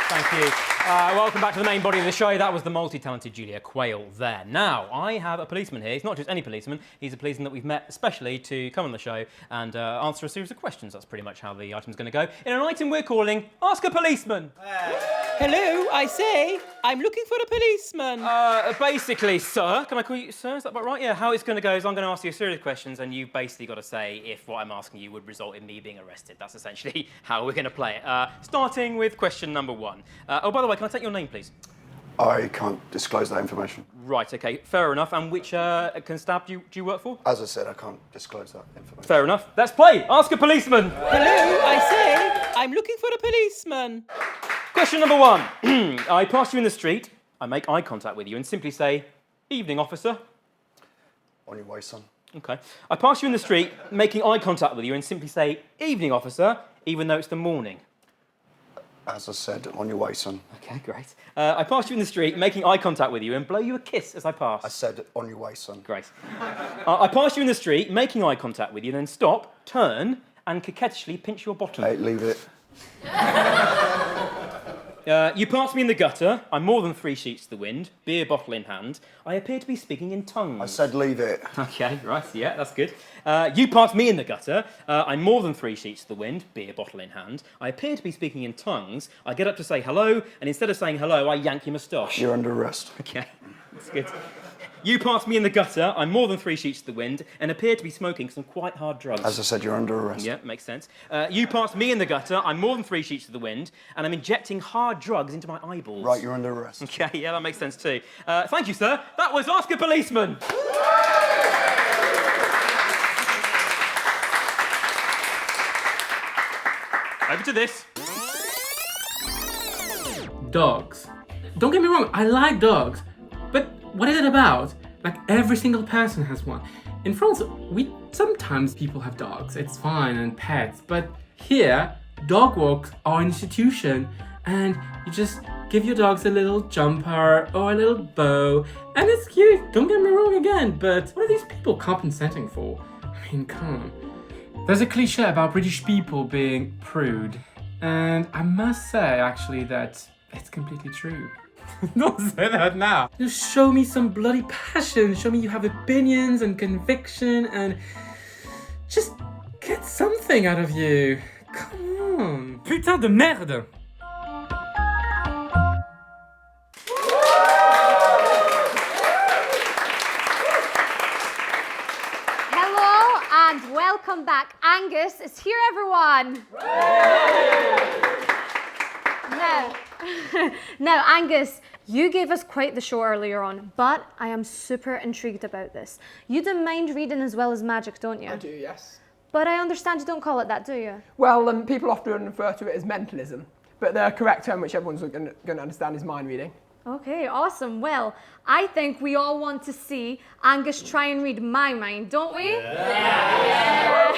Thank you. Welcome back to the main body of the show. That was the multi-talented Julia Quayle there. Now, I have a policeman here. He's not just any policeman. He's a policeman that we've met especially to come on the show and answer a series of questions. That's pretty much how the item's going to go. In an item we're calling Ask a Policeman. Hello, I say. I'm looking for a policeman. Basically, sir. Can I call you sir? Is that about right? Yeah, how it's going to go is I'm going to ask you a series of questions and you've basically got to say if what I'm asking you would result in me being arrested. That's essentially how we're going to play it. Starting with question number 1. Oh, by the way, can I take your name, please? I can't disclose that information. Right, OK, fair enough. And which constab do you work for? As I said, I can't disclose that information. Fair enough. Let's play. Ask a policeman. Hello, I say. I'm looking for a policeman. Question number 1. I pass you in the street, I make eye contact with you and simply say, evening, officer. On your way, son. OK. I pass you in the street, making eye contact with you and simply say, evening, officer, even though it's the morning. As I said, on your way, son. OK, great. I pass you in the street, making eye contact with you and blow you a kiss as I pass. I said, on your way, son. Great. I pass you in the street, making eye contact with you, then stop, turn, and coquettishly pinch your bottom. Hey, leave it. You pass me in the gutter, I'm more than 3 sheets to the wind, beer bottle in hand. I appear to be speaking in tongues. I said leave it. OK, right, yeah, that's good. You pass me in the gutter, I'm more than 3 sheets to the wind, beer bottle in hand. I appear to be speaking in tongues. I get up to say hello, and instead of saying hello, I yank your moustache. You're under arrest. OK, that's good. You pass me in the gutter, I'm more than 3 sheets to the wind, and appear to be smoking some quite hard drugs. As I said, you're under arrest. Yeah, makes sense. You pass me in the gutter, I'm more than 3 sheets to the wind, and I'm injecting hard drugs into my eyeballs. Right, you're under arrest. Okay, yeah, that makes sense too. Thank you, sir. That was Ask a Policeman. Over to this. Dogs. Don't get me wrong, I like dogs, but what is it about? Like, every single person has one. In France, sometimes people have dogs, it's fine, and pets, but here, dog walks are an institution, and you just give your dogs a little jumper or a little bow, and it's cute, don't get me wrong again, but what are these people compensating for? I mean, come on. There's a cliche about British people being prude, and I must say, actually, that it's completely true. Don't say that now. Just show me some bloody passion. Show me you have opinions and conviction and just get something out of you. Come on. Putain de merde. Hello and welcome back. Angus is here, everyone. Now, Angus, you gave us quite the show earlier on, but I am super intrigued about this. You don't mind reading as well as magic, don't you? I do, yes. But I understand you don't call it that, do you? Well, people often refer to it as mentalism, but the correct term, which everyone's going to understand, is mind reading. Okay, awesome. Well, I think we all want to see Angus try and read my mind, don't we? Yeah.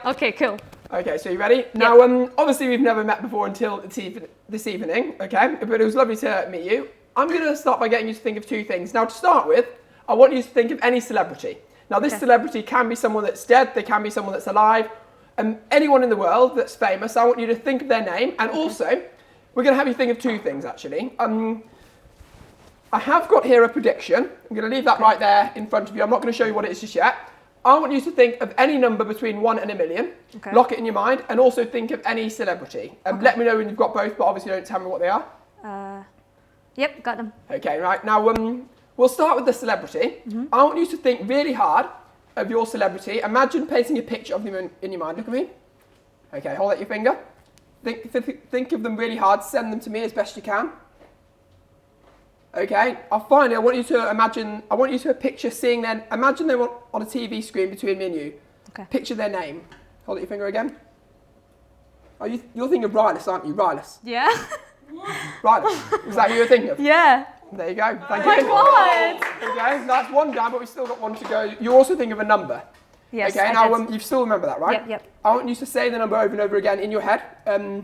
Okay, cool. Okay, so you ready? Now, obviously we've never met before until this evening, okay? But it was lovely to meet you. I'm going to start by getting you to think of two things. Now, to start with, I want you to think of any celebrity. Now, this celebrity can be someone that's dead, they can be someone that's alive, and anyone in the world that's famous. I want you to think of their name, and also, we're going to have you think of two things, actually. I have got here a prediction. I'm going to leave that right there in front of you. I'm not going to show you what it is just yet. I want you to think of any number between 1 and 1,000,000. Okay. Lock it in your mind, and also think of any celebrity. Let me know when you've got both, but obviously don't tell me what they are. Yep, got them. Okay, right. Now, we'll start with the celebrity. I want you to think really hard of your celebrity. Imagine painting a picture of them in your mind. Look at me. Okay, hold out your finger. Think of them really hard. Send them to me as best you can. Okay, finally, I want you to picture seeing them. Imagine they were on a TV screen between me and you. Okay. Picture their name. Hold out your finger again. Oh, you're thinking of Rylus, aren't you? Rylus. Yeah. Rylus. Is that who you're thinking of? Yeah. There you go. Thank you. Oh my God. Okay, that's one down, but we've still got one to go. You also think of a number. Yes. Okay, now you still remember that, right? Yep. I want you to say the number over and over again in your head. Okay,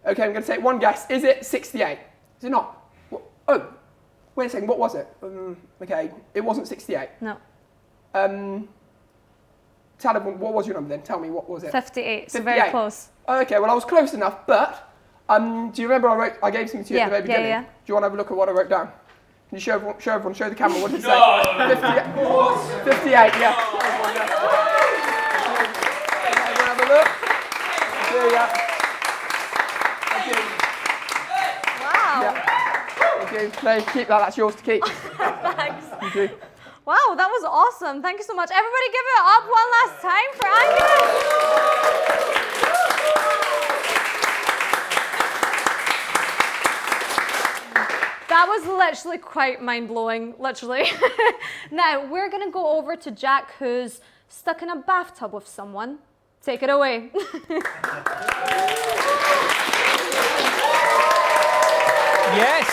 I'm going to take one guess. Is it 68? Is it not? Oh, wait a second. What was it? Okay, it wasn't 68. No. Tell everyone, what was your number then? Tell me, what was it? 58. So very close. Okay, well I was close enough, but do you remember I gave something to you at the very beginning? Yeah. Do you want to have a look at what I wrote down? Can you show the camera what did it say? 58, yeah. Everyone have a look. There you go. Thank you. Wow. Yeah. Thank you. There, keep that. That's yours to keep. Thanks. Thank you. Wow, that was awesome. Thank you so much. Everybody give it up one last time for Angus. That was literally quite mind-blowing, literally. Now, we're going to go over to Jack, who's stuck in a bathtub with someone. Take it away. Yes,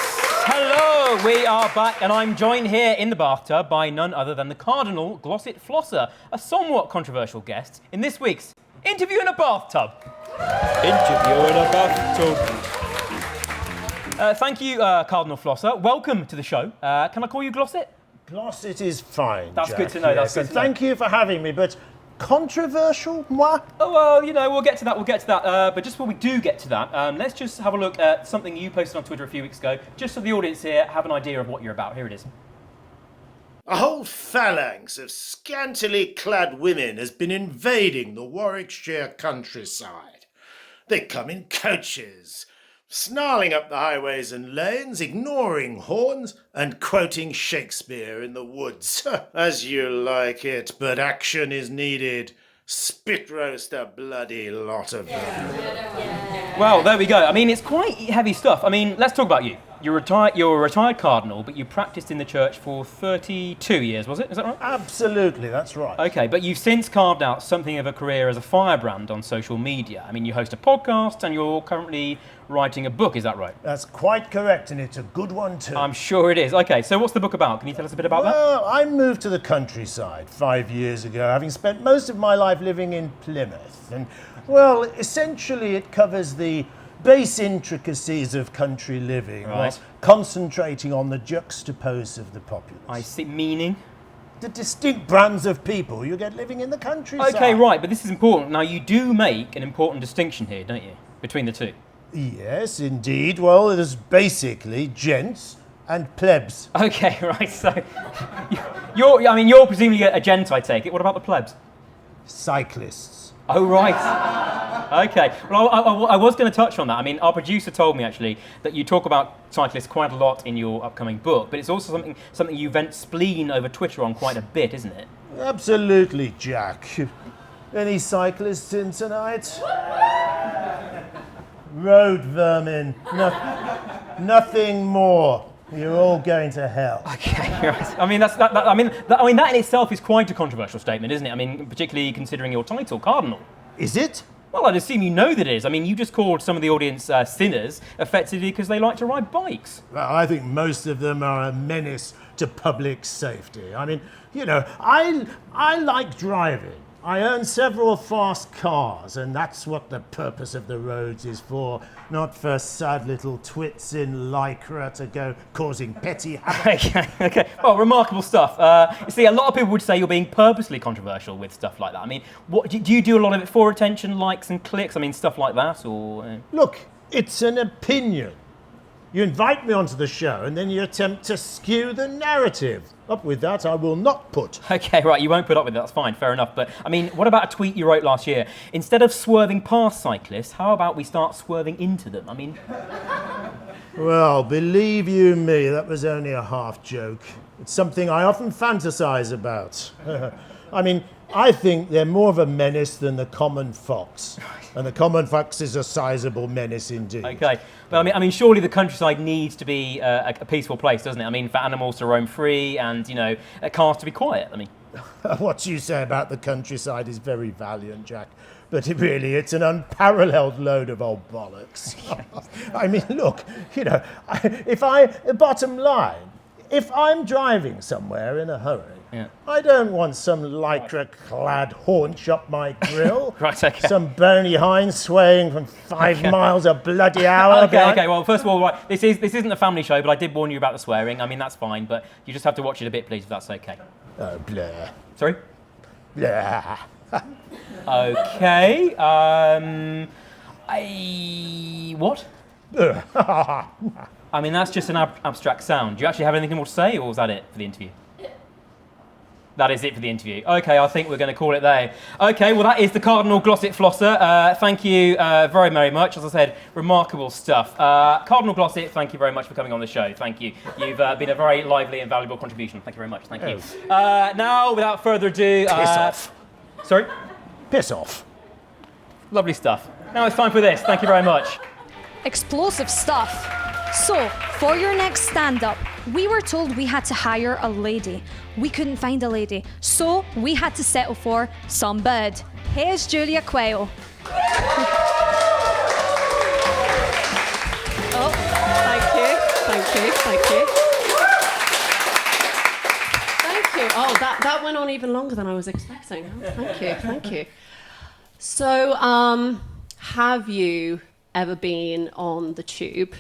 hello, we are back, and I'm joined here in the bathtub by none other than the Cardinal Glossett Flosser, a somewhat controversial guest in this week's Interview in a Bathtub. Interview in a Bathtub. Thank you, Cardinal Flosser. Welcome to the show. Can I call you Glossett? Glossett is fine. That's Jack. good to know. Yes, That's good to know. Thank you for having me, but controversial, moi? Oh, well, you know, we'll get to that. But just before we do get to that, let's just have a look at something you posted on Twitter a few weeks ago, just so the audience here have an idea of what you're about. Here it is. A whole phalanx of scantily clad women has been invading the Warwickshire countryside. They come in coaches, snarling up the highways and lanes, ignoring horns, and quoting Shakespeare in the woods. As you like it, but action is needed. Spit roast a bloody lot of them. Well, there we go. I mean, it's quite heavy stuff. I mean, let's talk about you. You're a retired cardinal, but you practiced in the church for 32 years, was it? Is that right? Absolutely, that's right. Okay, but you've since carved out something of a career as a firebrand on social media. I mean, you host a podcast and you're currently writing a book, is that right? That's quite correct, and it's a good one too. I'm sure it is. Okay, so what's the book about? Can you tell us a bit about that? Well, I moved to the countryside 5 years ago, having spent most of my life living in Plymouth. And, well, essentially it covers the base intricacies of country living, right, while concentrating on the juxtapose of the populace. I see. Meaning? The distinct brands of people you get living in the countryside. Okay, right, but this is important. Now, you do make an important distinction here, don't you, between the two? Yes, indeed. Well, there's basically gents and plebs. Okay, right. So you're presumably a gent, I take it. What about the plebs? Cyclists. Oh, right. Okay. Well, I was going to touch on that. I mean, our producer told me actually that you talk about cyclists quite a lot in your upcoming book, but it's also something you vent spleen over Twitter on quite a bit, isn't it? Absolutely, Jack. Any cyclists in tonight? Road vermin. Nothing more. You're all going to hell. Okay, right. I mean, that in itself is quite a controversial statement, isn't it? I mean, particularly considering your title, Cardinal. Is it? Well, I'd assume you know that it is. I mean, you just called some of the audience sinners, effectively because they like to ride bikes. Well, I think most of them are a menace to public safety. I mean, you know, I like driving. I own several fast cars, and that's what the purpose of the roads is for, not for sad little twits in lycra to go causing petty havoc. Okay. Well, remarkable stuff. You see, a lot of people would say you're being purposely controversial with stuff like that. I mean, what do you do a lot of it for attention, likes and clicks? I mean, stuff like that, or? Look, it's an opinion. You invite me onto the show, and then you attempt to skew the narrative. Up with that, I will not put. Okay, right, you won't put up with it, that's fine, fair enough. But, I mean, what about a tweet you wrote last year? Instead of swerving past cyclists, how about we start swerving into them? I mean... Well, believe you me, that was only a half joke. It's something I often fantasize about. I mean, I think they're more of a menace than the common fox. And the common fox is a sizable menace indeed. Okay, but I mean, surely the countryside needs to be a peaceful place, doesn't it? I mean, for animals to roam free and, you know, cars to be quiet. I mean, what you say about the countryside is very valiant, Jack. But it's an unparalleled load of old bollocks. I mean, look, you know, bottom line, if I'm driving somewhere in a hurry, I don't want some lycra-clad haunch up my grill. Right, okay. Some bony hind swaying from 5 miles a bloody hour. Okay. Well, first of all, right, this isn't a family show, but I did warn you about the swearing. I mean, that's fine, but you just have to watch it a bit, please, if that's okay. Oh, blah. Sorry? Blah. Okay. What? I mean, that's just an abstract sound. Do you actually have anything more to say, or was that it for the interview? That is it for the interview. Okay, I think we're going to call it there. Okay, well, that is the Cardinal Glossett Flosser. Thank you very, very much. As I said, remarkable stuff. Cardinal Glossett, thank you very much for coming on the show. Thank you. You've been a very lively and valuable contribution. Thank you very much. Thank you. Now, without further ado... Piss off. Sorry? Piss off. Lovely stuff. Now it's time for this. Thank you very much. Explosive stuff. So, for your next stand-up, we were told we had to hire a lady. We couldn't find a lady, so we had to settle for some bird. Here's Julia Quayle. Oh, thank you. Oh, that went on even longer than I was expecting. Thank you. So, have you ever been on the tube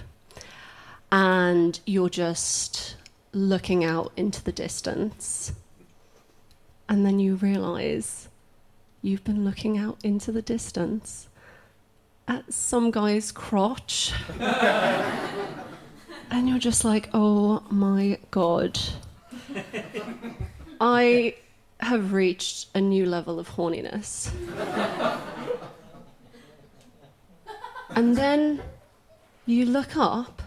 and you're just looking out into the distance and then you realise you've been looking out into the distance at some guy's crotch and you're just like, oh my God, I have reached a new level of horniness. And then you look up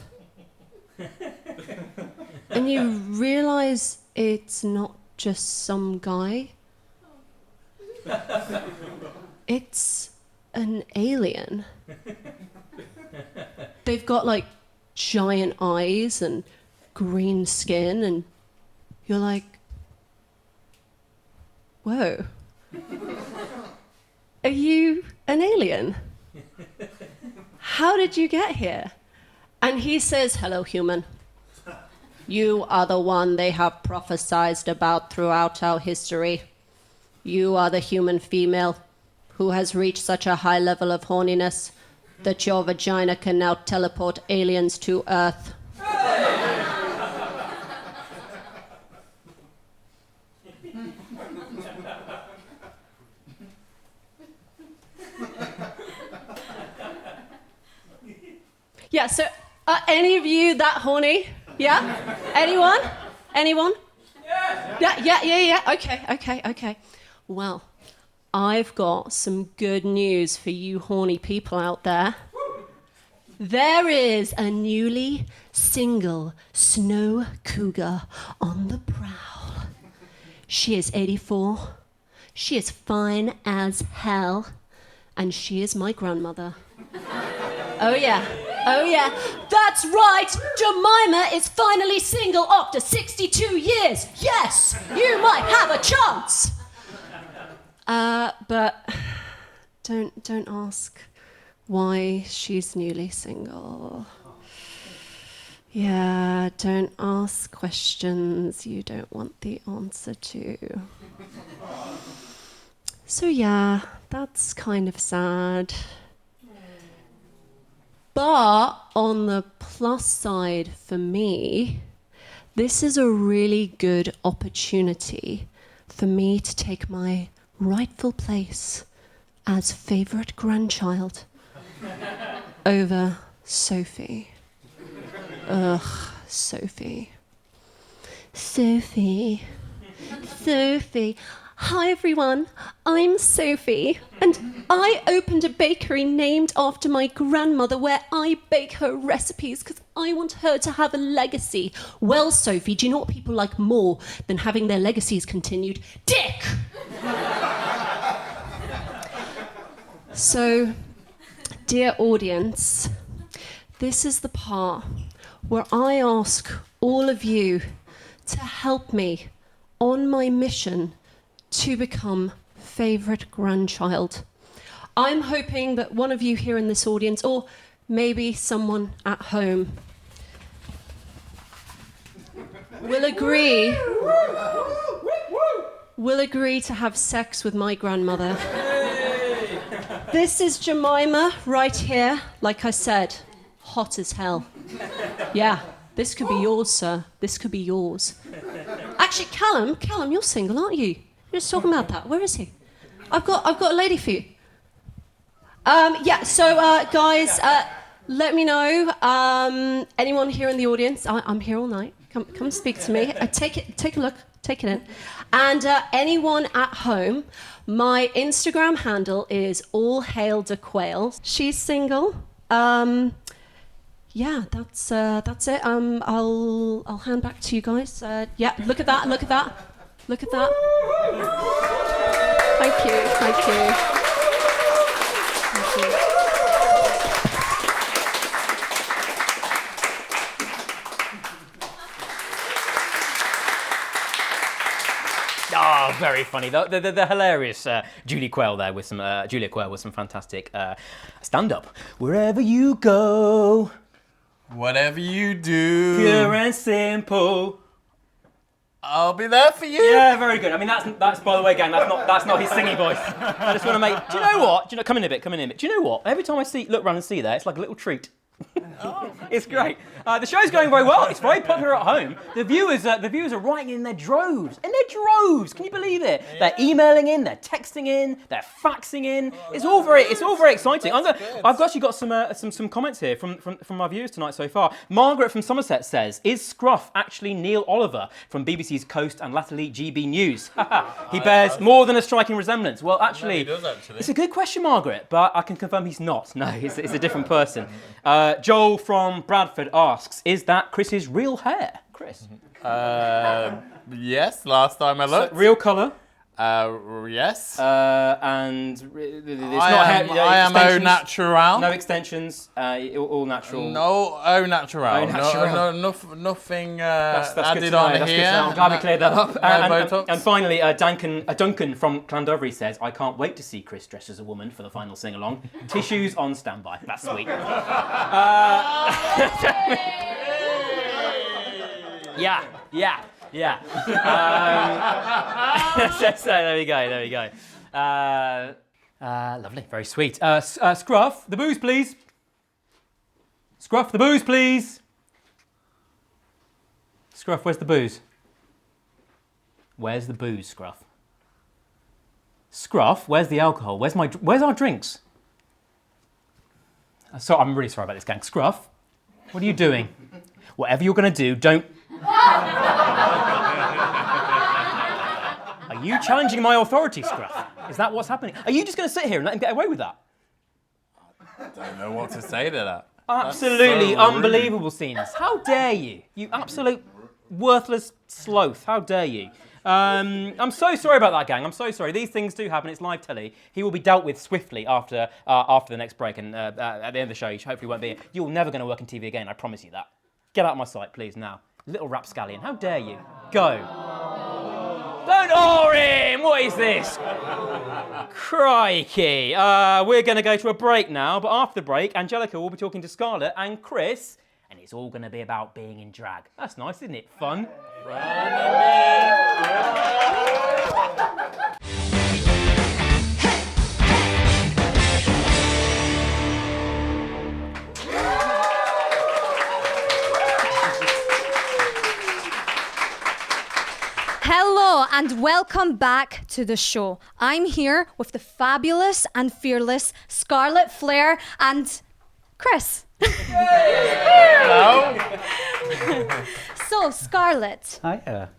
and you realise it's not just some guy. It's an alien. They've got like giant eyes and green skin, and you're like, whoa. Are you an alien? How did you get here? And he says, hello, human. You are the one they have prophesied about throughout our history. You are the human female who has reached such a high level of horniness that your vagina can now teleport aliens to Earth. Yeah, so are any of you that horny? Yeah? Anyone? Anyone? Yeah. Okay. Well, I've got some good news for you horny people out there. There is a newly single snow cougar on the prowl. She is 84. She is fine as hell. And she is my grandmother. Oh yeah. That's right. Jemima is finally single after 62 years. Yes, you might have a chance. But don't ask why she's newly single. Yeah, don't ask questions you don't want the answer to. So yeah, that's kind of sad. But on the plus side for me, this is a really good opportunity for me to take my rightful place as favourite grandchild over Sophie. Ugh, Sophie. Hi everyone, I'm Sophie, and I opened a bakery named after my grandmother where I bake her recipes because I want her to have a legacy. Well, Sophie, do you know what people like more than having their legacies continued? Dick! So, dear audience, this is the part where I ask all of you to help me on my mission to become favourite grandchild. I'm hoping that one of you here in this audience, or maybe someone at home, will agree to have sex with my grandmother. This is Jemima right here, like I said, hot as hell. Yeah, this could be yours, sir. This could be yours. Actually, Callum, you're single, aren't you? You're just talking about that. Where is he? I've got a lady for you. Guys, let me know. Anyone here in the audience? I'm here all night. Come speak to me. Take a look. Take it in. And anyone at home, my Instagram handle is allhaildequail. She's single. Yeah, that's it. I'll hand back to you guys. Look at that. Look at that. Thank you. Oh, very funny. The hilarious Julia Quayle with some fantastic stand-up. Wherever you go, whatever you do, pure and simple, I'll be there for you. Yeah, very good. I mean, that's by the way, gang. That's not his singing voice. I just want to make. Do you know what? Come in a bit. Do you know what? Every time I look around and see that, it's like a little treat. It's great. The show's going very well. It's very popular at home. The viewers are writing in their droves. Can you believe it? They're emailing in, they're texting in, they're faxing in. It's all very exciting. I've actually got some comments here from our viewers tonight so far. Margaret from Somerset says, "Is Scruff actually Neil Oliver from BBC's Coast and latterly GB News?" He bears more than a striking resemblance. Well, actually, it's a good question, Margaret, but I can confirm he's not. No, he's a different person. Joel from Bradford asks, "Is that Chris's real hair?" Chris? Yes, last time I looked. So, real colour? Yes. And it's not hair. I am au natural. No extensions. All natural. No au natural. Nothing added on here. I'm glad we cleared that up. And finally, Duncan from Llandovery says, "I can't wait to see Chris dressed as a woman for the final sing-along. Tissues on standby." That's sweet. Yeah. So there we go. Lovely, very sweet. Scruff, the booze, please. Scruff, the booze, please. Scruff, where's the booze? Where's the booze, Scruff? Scruff, where's the alcohol? Where's our drinks? I'm really sorry about this, gang. Scruff, What are you doing? Whatever you're going to do, don't... Are you challenging my authority, Scruff? Is that what's happening? Are you just going to sit here and let him get away with that? I don't know what to say to that. Absolutely so rude. unbelievable scenes. How dare you? You absolute worthless sloth. How dare you? I'm so sorry about that, gang. I'm so sorry. These things do happen. It's live telly. He will be dealt with swiftly after the next break, and at the end of the show, he hopefully won't be here. You're never going to work in TV again, I promise you that. Get out of my sight, please, now. Little rapscallion, how dare you? Go. Don't awe him! What is this? Crikey. We're going to go to a break now, but after the break, Angelika will be talking to Scarlett and Chris, and it's all going to be about being in drag. That's nice, isn't it? Fun. Hello and welcome back to the show. I'm here with the fabulous and fearless Scarlett, Flair and Chris. Hello. So, Scarlett. Hiya.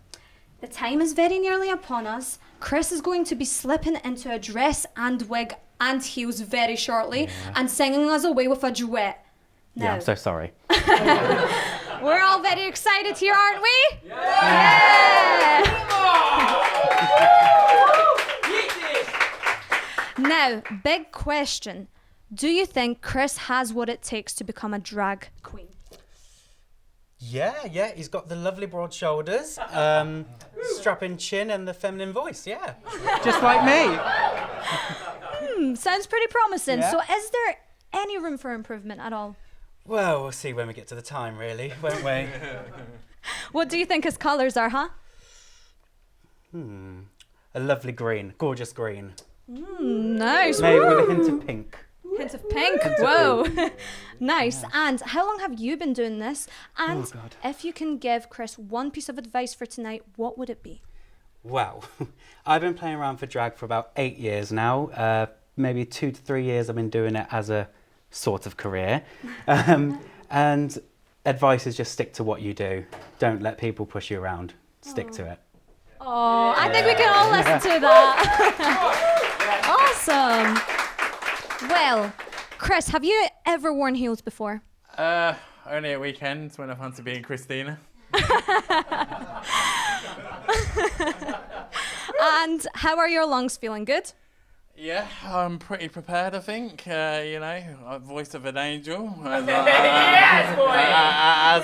The time is very nearly upon us. Chris is going to be slipping into a dress and wig and heels very shortly and singing us away with a duet. Yeah, Now, I'm so sorry. we're all very excited here, aren't we? Yeah! Now, big question. Do you think Chris has what it takes to become a drag queen? Yeah, he's got the lovely broad shoulders, strapping chin and the feminine voice, yeah. Just like me. Sounds pretty promising. Yeah. So is there any room for improvement at all? Well, we'll see when we get to the time, really, won't we? What do you think his colours are, huh? A lovely green, gorgeous green. Nice. Maybe Woo! with a hint of pink. Hint of pink. Whoa. Nice. And how long have you been doing this? And God. if you can give Chris one piece of advice for tonight, what would it be? Well, I've been playing around for drag for about 8 years now. Maybe 2 to 3 years I've been doing it as a sort of career. And advice is just stick to what you do. Don't let people push you around. Stick to it. Oh, I think we can all listen to that. Awesome. Well, Chris, have you ever worn heels before? Only at weekends when I fancy being Christina. And how are your lungs feeling? Good? Yeah, I'm pretty prepared, I think. A voice of an angel. As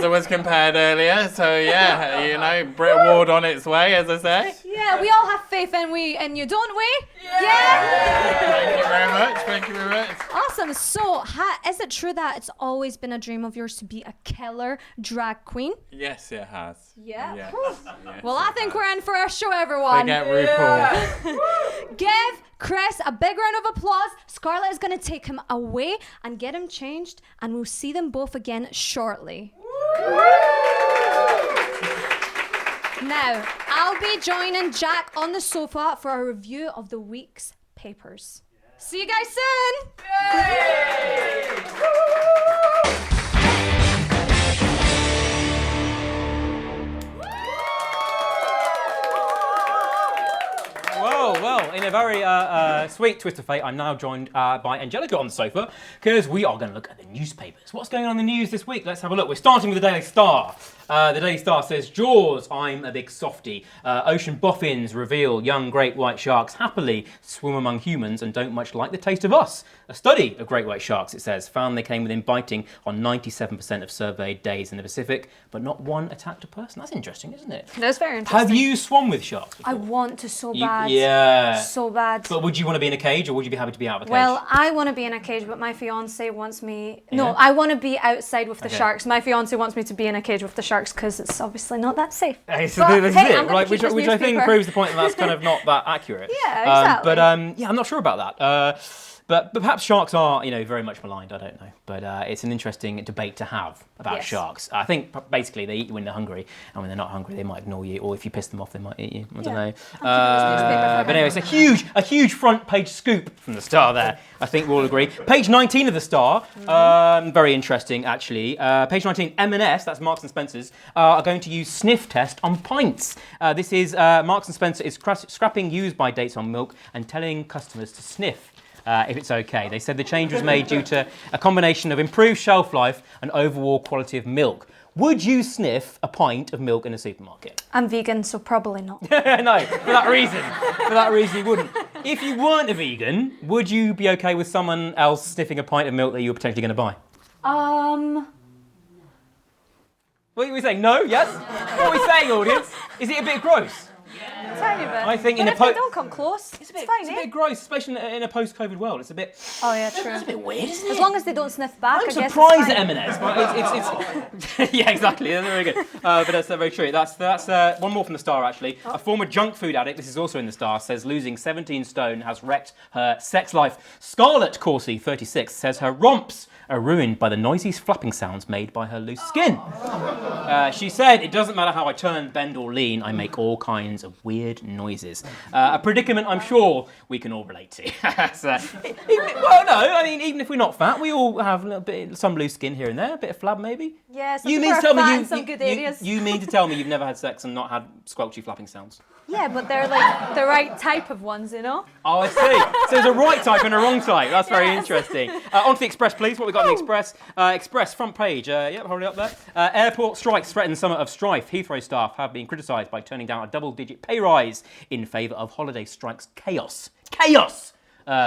I was compared earlier. So, yeah, Brit Award on its way, as I say. Yeah, we all have faith in you, don't we? Yeah. Thank you very much. Thank you very much. Awesome. So, is it true that it's always been a dream of yours to be a killer drag queen? Yes, it has. Yeah. Yes. Well, I think we're in for a show, everyone. Forget RuPaul. Give Chris a big round of applause. Scarlett is going to take him away and get him changed, and we'll see them both again shortly. Now, I'll be joining Jack on the sofa for a review of the week's papers. See you guys soon! Well, in a very sweet twist of fate, I'm now joined by Angelika on the sofa because we are going to look at the newspapers. What's going on in the news this week? Let's have a look. We're starting with the Daily Star. The Daily Star says, Jaws, I'm a big softie. Ocean boffins reveal young great white sharks happily swim among humans and don't much like the taste of us. A study of great white sharks, it says, found they came within biting on 97% of surveyed days in the Pacific, but not one attacked a person. That's interesting, isn't it? That's very interesting. Have you swum with sharks before? I want to so bad. Yeah. So bad. But would you want to be in a cage or would you be happy to be out of a cage? Well, I want to be in a cage, but my fiance wants me... Yeah? No, I want to be outside with the Okay. sharks. My fiance wants me to be in a cage with the sharks because it's obviously not that safe. Hey, so But, this hey, is it, I'm gonna right? keep Which this I think newspaper. proves the point that that's kind of not that accurate. Yeah, exactly. But I'm not sure about that. But perhaps sharks are, very much maligned. I don't know, but it's an interesting debate to have about Yes. sharks. I think basically they eat you when they're hungry, and when they're not hungry, they might ignore you, or if you piss them off, they might eat you. I don't know. But anyway, it's a huge front page scoop from the Star there. I think we'll all agree. Page 19 of the Star, very interesting actually. Page 19, M&S, that's Marks and Spencer's, are going to use sniff test on pints. This is Marks and Spencer is scrapping use-by dates on milk and telling customers to sniff. If it's okay. They said the change was made due to a combination of improved shelf life and overall quality of milk. Would you sniff a pint of milk in a supermarket? I'm vegan, so probably not. No, for that reason. For that reason you wouldn't. If you weren't a vegan, would you be okay with someone else sniffing a pint of milk that you were potentially going to buy? What are we saying? No? Yes? What are we saying, audience? Is it a bit gross? Tiny bit. I think but in if they don't come close, it's fine, It's a bit gross, especially in a post-COVID world. It's a bit... Oh yeah, true. It's a bit weird, isn't it? As long as they don't sniff back, I'm I guess surprised it's at fine. M&S, but it's yeah, exactly. That's very good. But that's very true. That's one more from the Star actually. A former junk food addict, this is also in the Star, says losing 17 stone has wrecked her sex life. Scarlett Corsi, 36, says her romps are ruined by the noisy flapping sounds made by her loose skin. She said, "It doesn't matter how I turn, bend or lean, I make all kinds of weird noises." A predicament I'm sure we can all relate to. Even if we're not fat, we all have a little bit, some loose skin here and there, a bit of flab maybe. Yeah, some You people mean are to tell me fat you, in some good areas. you mean to tell me you've never had sex and not had squelchy flapping sounds? Yeah, but they're like the right type of ones, you know? Oh, I see. So there's a right type and a wrong type. That's very interesting. On to the Express, please. What we got on the Express? Express, front page. Yep, hold it up there. Airport strikes threaten summer of strife. Heathrow staff have been criticised by turning down a double-digit pay rise in favour of holiday strikes chaos. Chaos!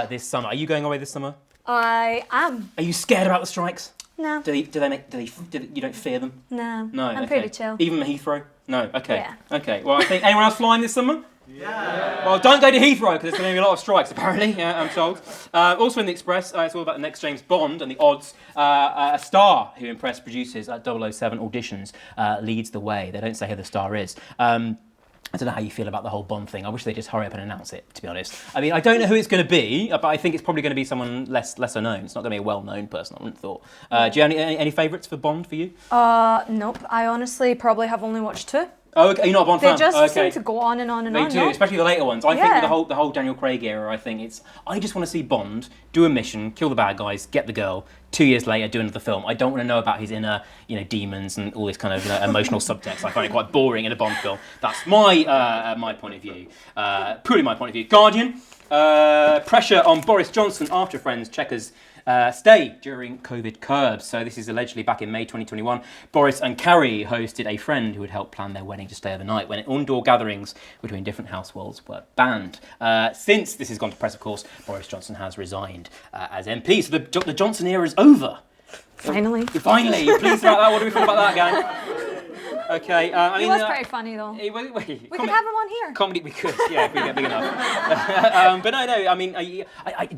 This summer. Are you going away this summer? I am. Are you scared about the strikes? No. You don't fear them? No. No. I'm okay. pretty chill. Even Heathrow? No. Okay. Yeah. Okay. Well, I think anyone else flying this summer? Yeah. Well, don't go to Heathrow because there's going to be a lot of strikes apparently. I'm told. Also in the Express, it's all about the next James Bond and the odds. A star who impressed producers at 007 auditions leads the way. They don't say who the star is. I don't know how you feel about the whole Bond thing. I wish they'd just hurry up and announce it, to be honest. I mean, I don't know who it's going to be, but I think it's probably going to be someone lesser known. It's not going to be a well-known person, I wouldn't have thought. Do you have any favourites for Bond for you? Nope. I honestly probably have only watched 2. Oh, okay. You're not a Bond fan? They just okay. seem to go on and on and They on. do, no? especially the later ones. I think Yeah. the whole Daniel Craig era, I just want to see Bond do a mission, kill the bad guys, get the girl, 2 years later do another film. I don't want to know about his inner, demons and all this kind of emotional subtext. I find it quite boring in a Bond film. That's my point of view. Purely my point of view. Guardian, pressure on Boris Johnson after Friends checkers stay during COVID curbs. So this is allegedly back in May 2021. Boris and Carrie hosted a friend who would help plan their wedding to stay overnight when indoor gatherings between different households were banned. Since this has gone to press, of course, Boris Johnson has resigned as MP. So the Johnson era is over. Finally. Finally. Pleased about that? What do we feel about that, gang? Okay. He was pretty funny though. We could have him on here. Comedy, we could, yeah, if we get big enough. But no, I mean, do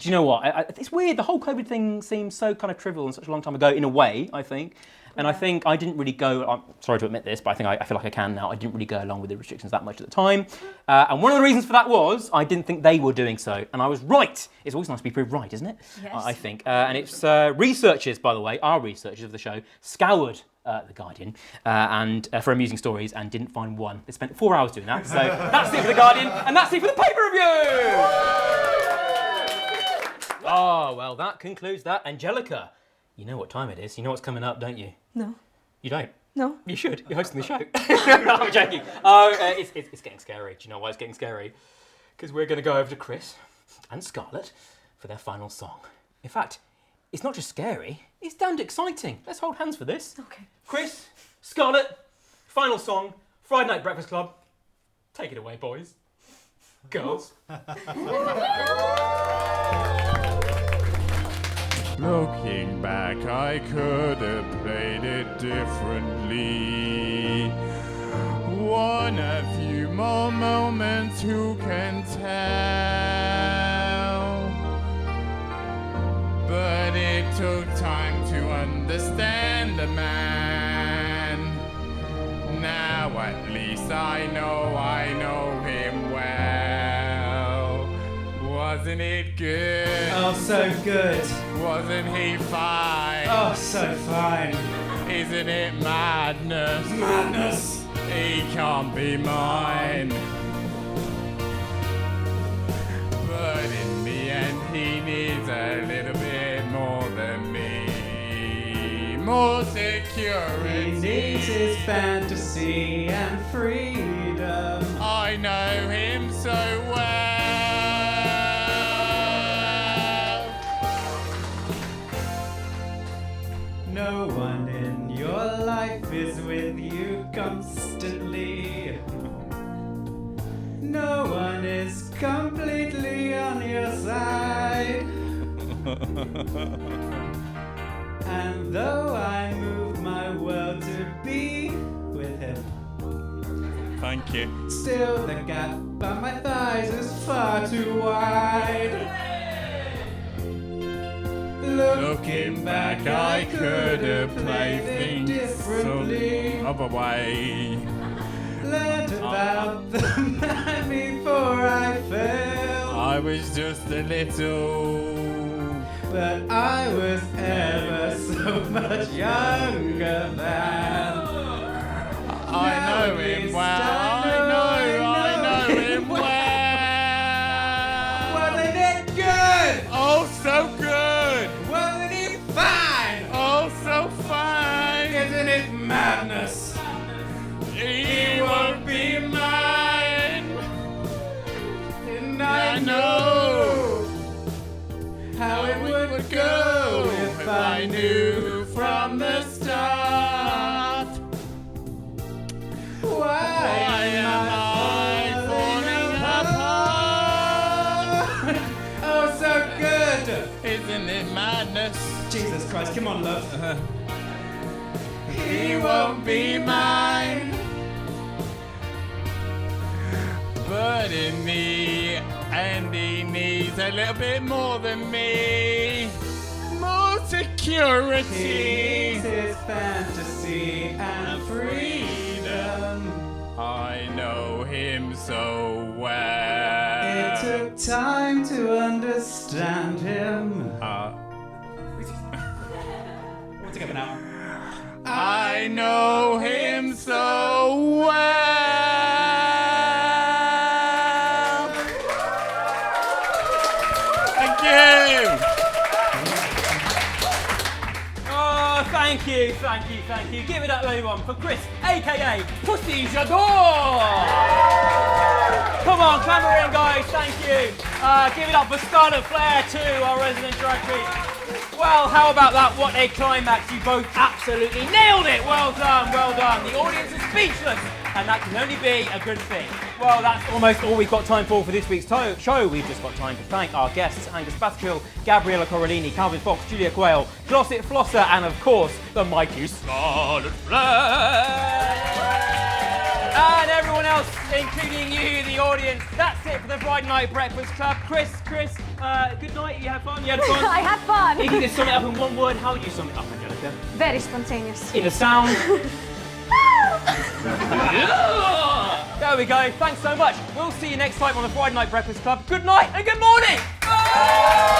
you know what? It's weird. The whole COVID thing seems so kind of trivial and such a long time ago, in a way, I think. And I think I didn't really go, I'm sorry to admit this, but I feel like I can now. I didn't really go along with the restrictions that much at the time. And one of the reasons for that was I didn't think they were doing so. And I was right. It's always nice to be proved right, isn't it? Yes. I think. And it's researchers, by the way, our researchers of the show, scoured The Guardian and for amusing stories and didn't find one. They spent 4 hours doing that. So that's it for The Guardian and that's it for the paper review! Oh, well, that concludes that. Angelika, you know what time it is. You know what's coming up, don't you? No. You don't? No. You should. You're hosting the show. No, I'm joking. Oh, it's getting scary. Do you know why it's getting scary? Because we're going to go over to Chris and Scarlett for their final song. In fact, it's not just scary, it's damned exciting. Let's hold hands for this. Okay. Chris, Scarlett, final song, Friday Night Breakfast Club. Take it away, boys. Girls. Looking back, I could have played it differently. Won a few more moments, who can tell? But it took time to understand the man. Now at least I know him well. Was Wasn't it good? Oh, so good. Wasn't he fine? Oh, so fine. Isn't it madness? Madness. He can't be mine. But in the end, he needs a little bit more than me. More security. He needs his fantasy and freedom. I know him so well. No one in your life is with you constantly. No one is completely on your side. And though I move my world to be with him, Thank you. still the gap on my thighs is far too wide. Looking back, I could have played things differently. some other way. Learned about the man before I fell. I was just a little. But I was ever so much younger than. I know him well. I know him well. Wasn't it good? Oh, so good. Wasn't it fine? Oh, so fine. Isn't it madness? He won't be mine. And I know how it would go if I knew from the start. Why am I falling apart? Oh, so good! Isn't it madness? Jesus Christ, come on, love. He won't be mine. But in the end, he needs a little bit more than me. More security. He needs his fantasy and freedom. I know him so well. It took time to understand him. All together now. I know him so well. Thank you. Oh, thank you. Give it up, everyone, for Chris, aka Pussy J'adore. Come on, camera in, guys. Thank you. Give it up for Scarlet Flair too, our resident drag queen. Well, how about that? What a climax. You both absolutely nailed it. Well done, well done. The audience is speechless, and that can only be a good thing. Well, that's almost all we've got time for this week's show. We've just got time to thank our guests, Angus Baskerville, Gabriella Coralini, Calvin Fox, Julia Quayle, Glossett Flosser, and of course, the mighty Scarlet Flair. And everyone else, including you, the audience. That's it for the Friday Night Breakfast Club. Chris, good night. You had fun? You had fun? I had fun. If you could sum it up in one word, how would you sum it up, Angelika? Very spontaneous. In a sound. There we go. Thanks so much. We'll see you next time on the Friday Night Breakfast Club. Good night and good morning. Bye!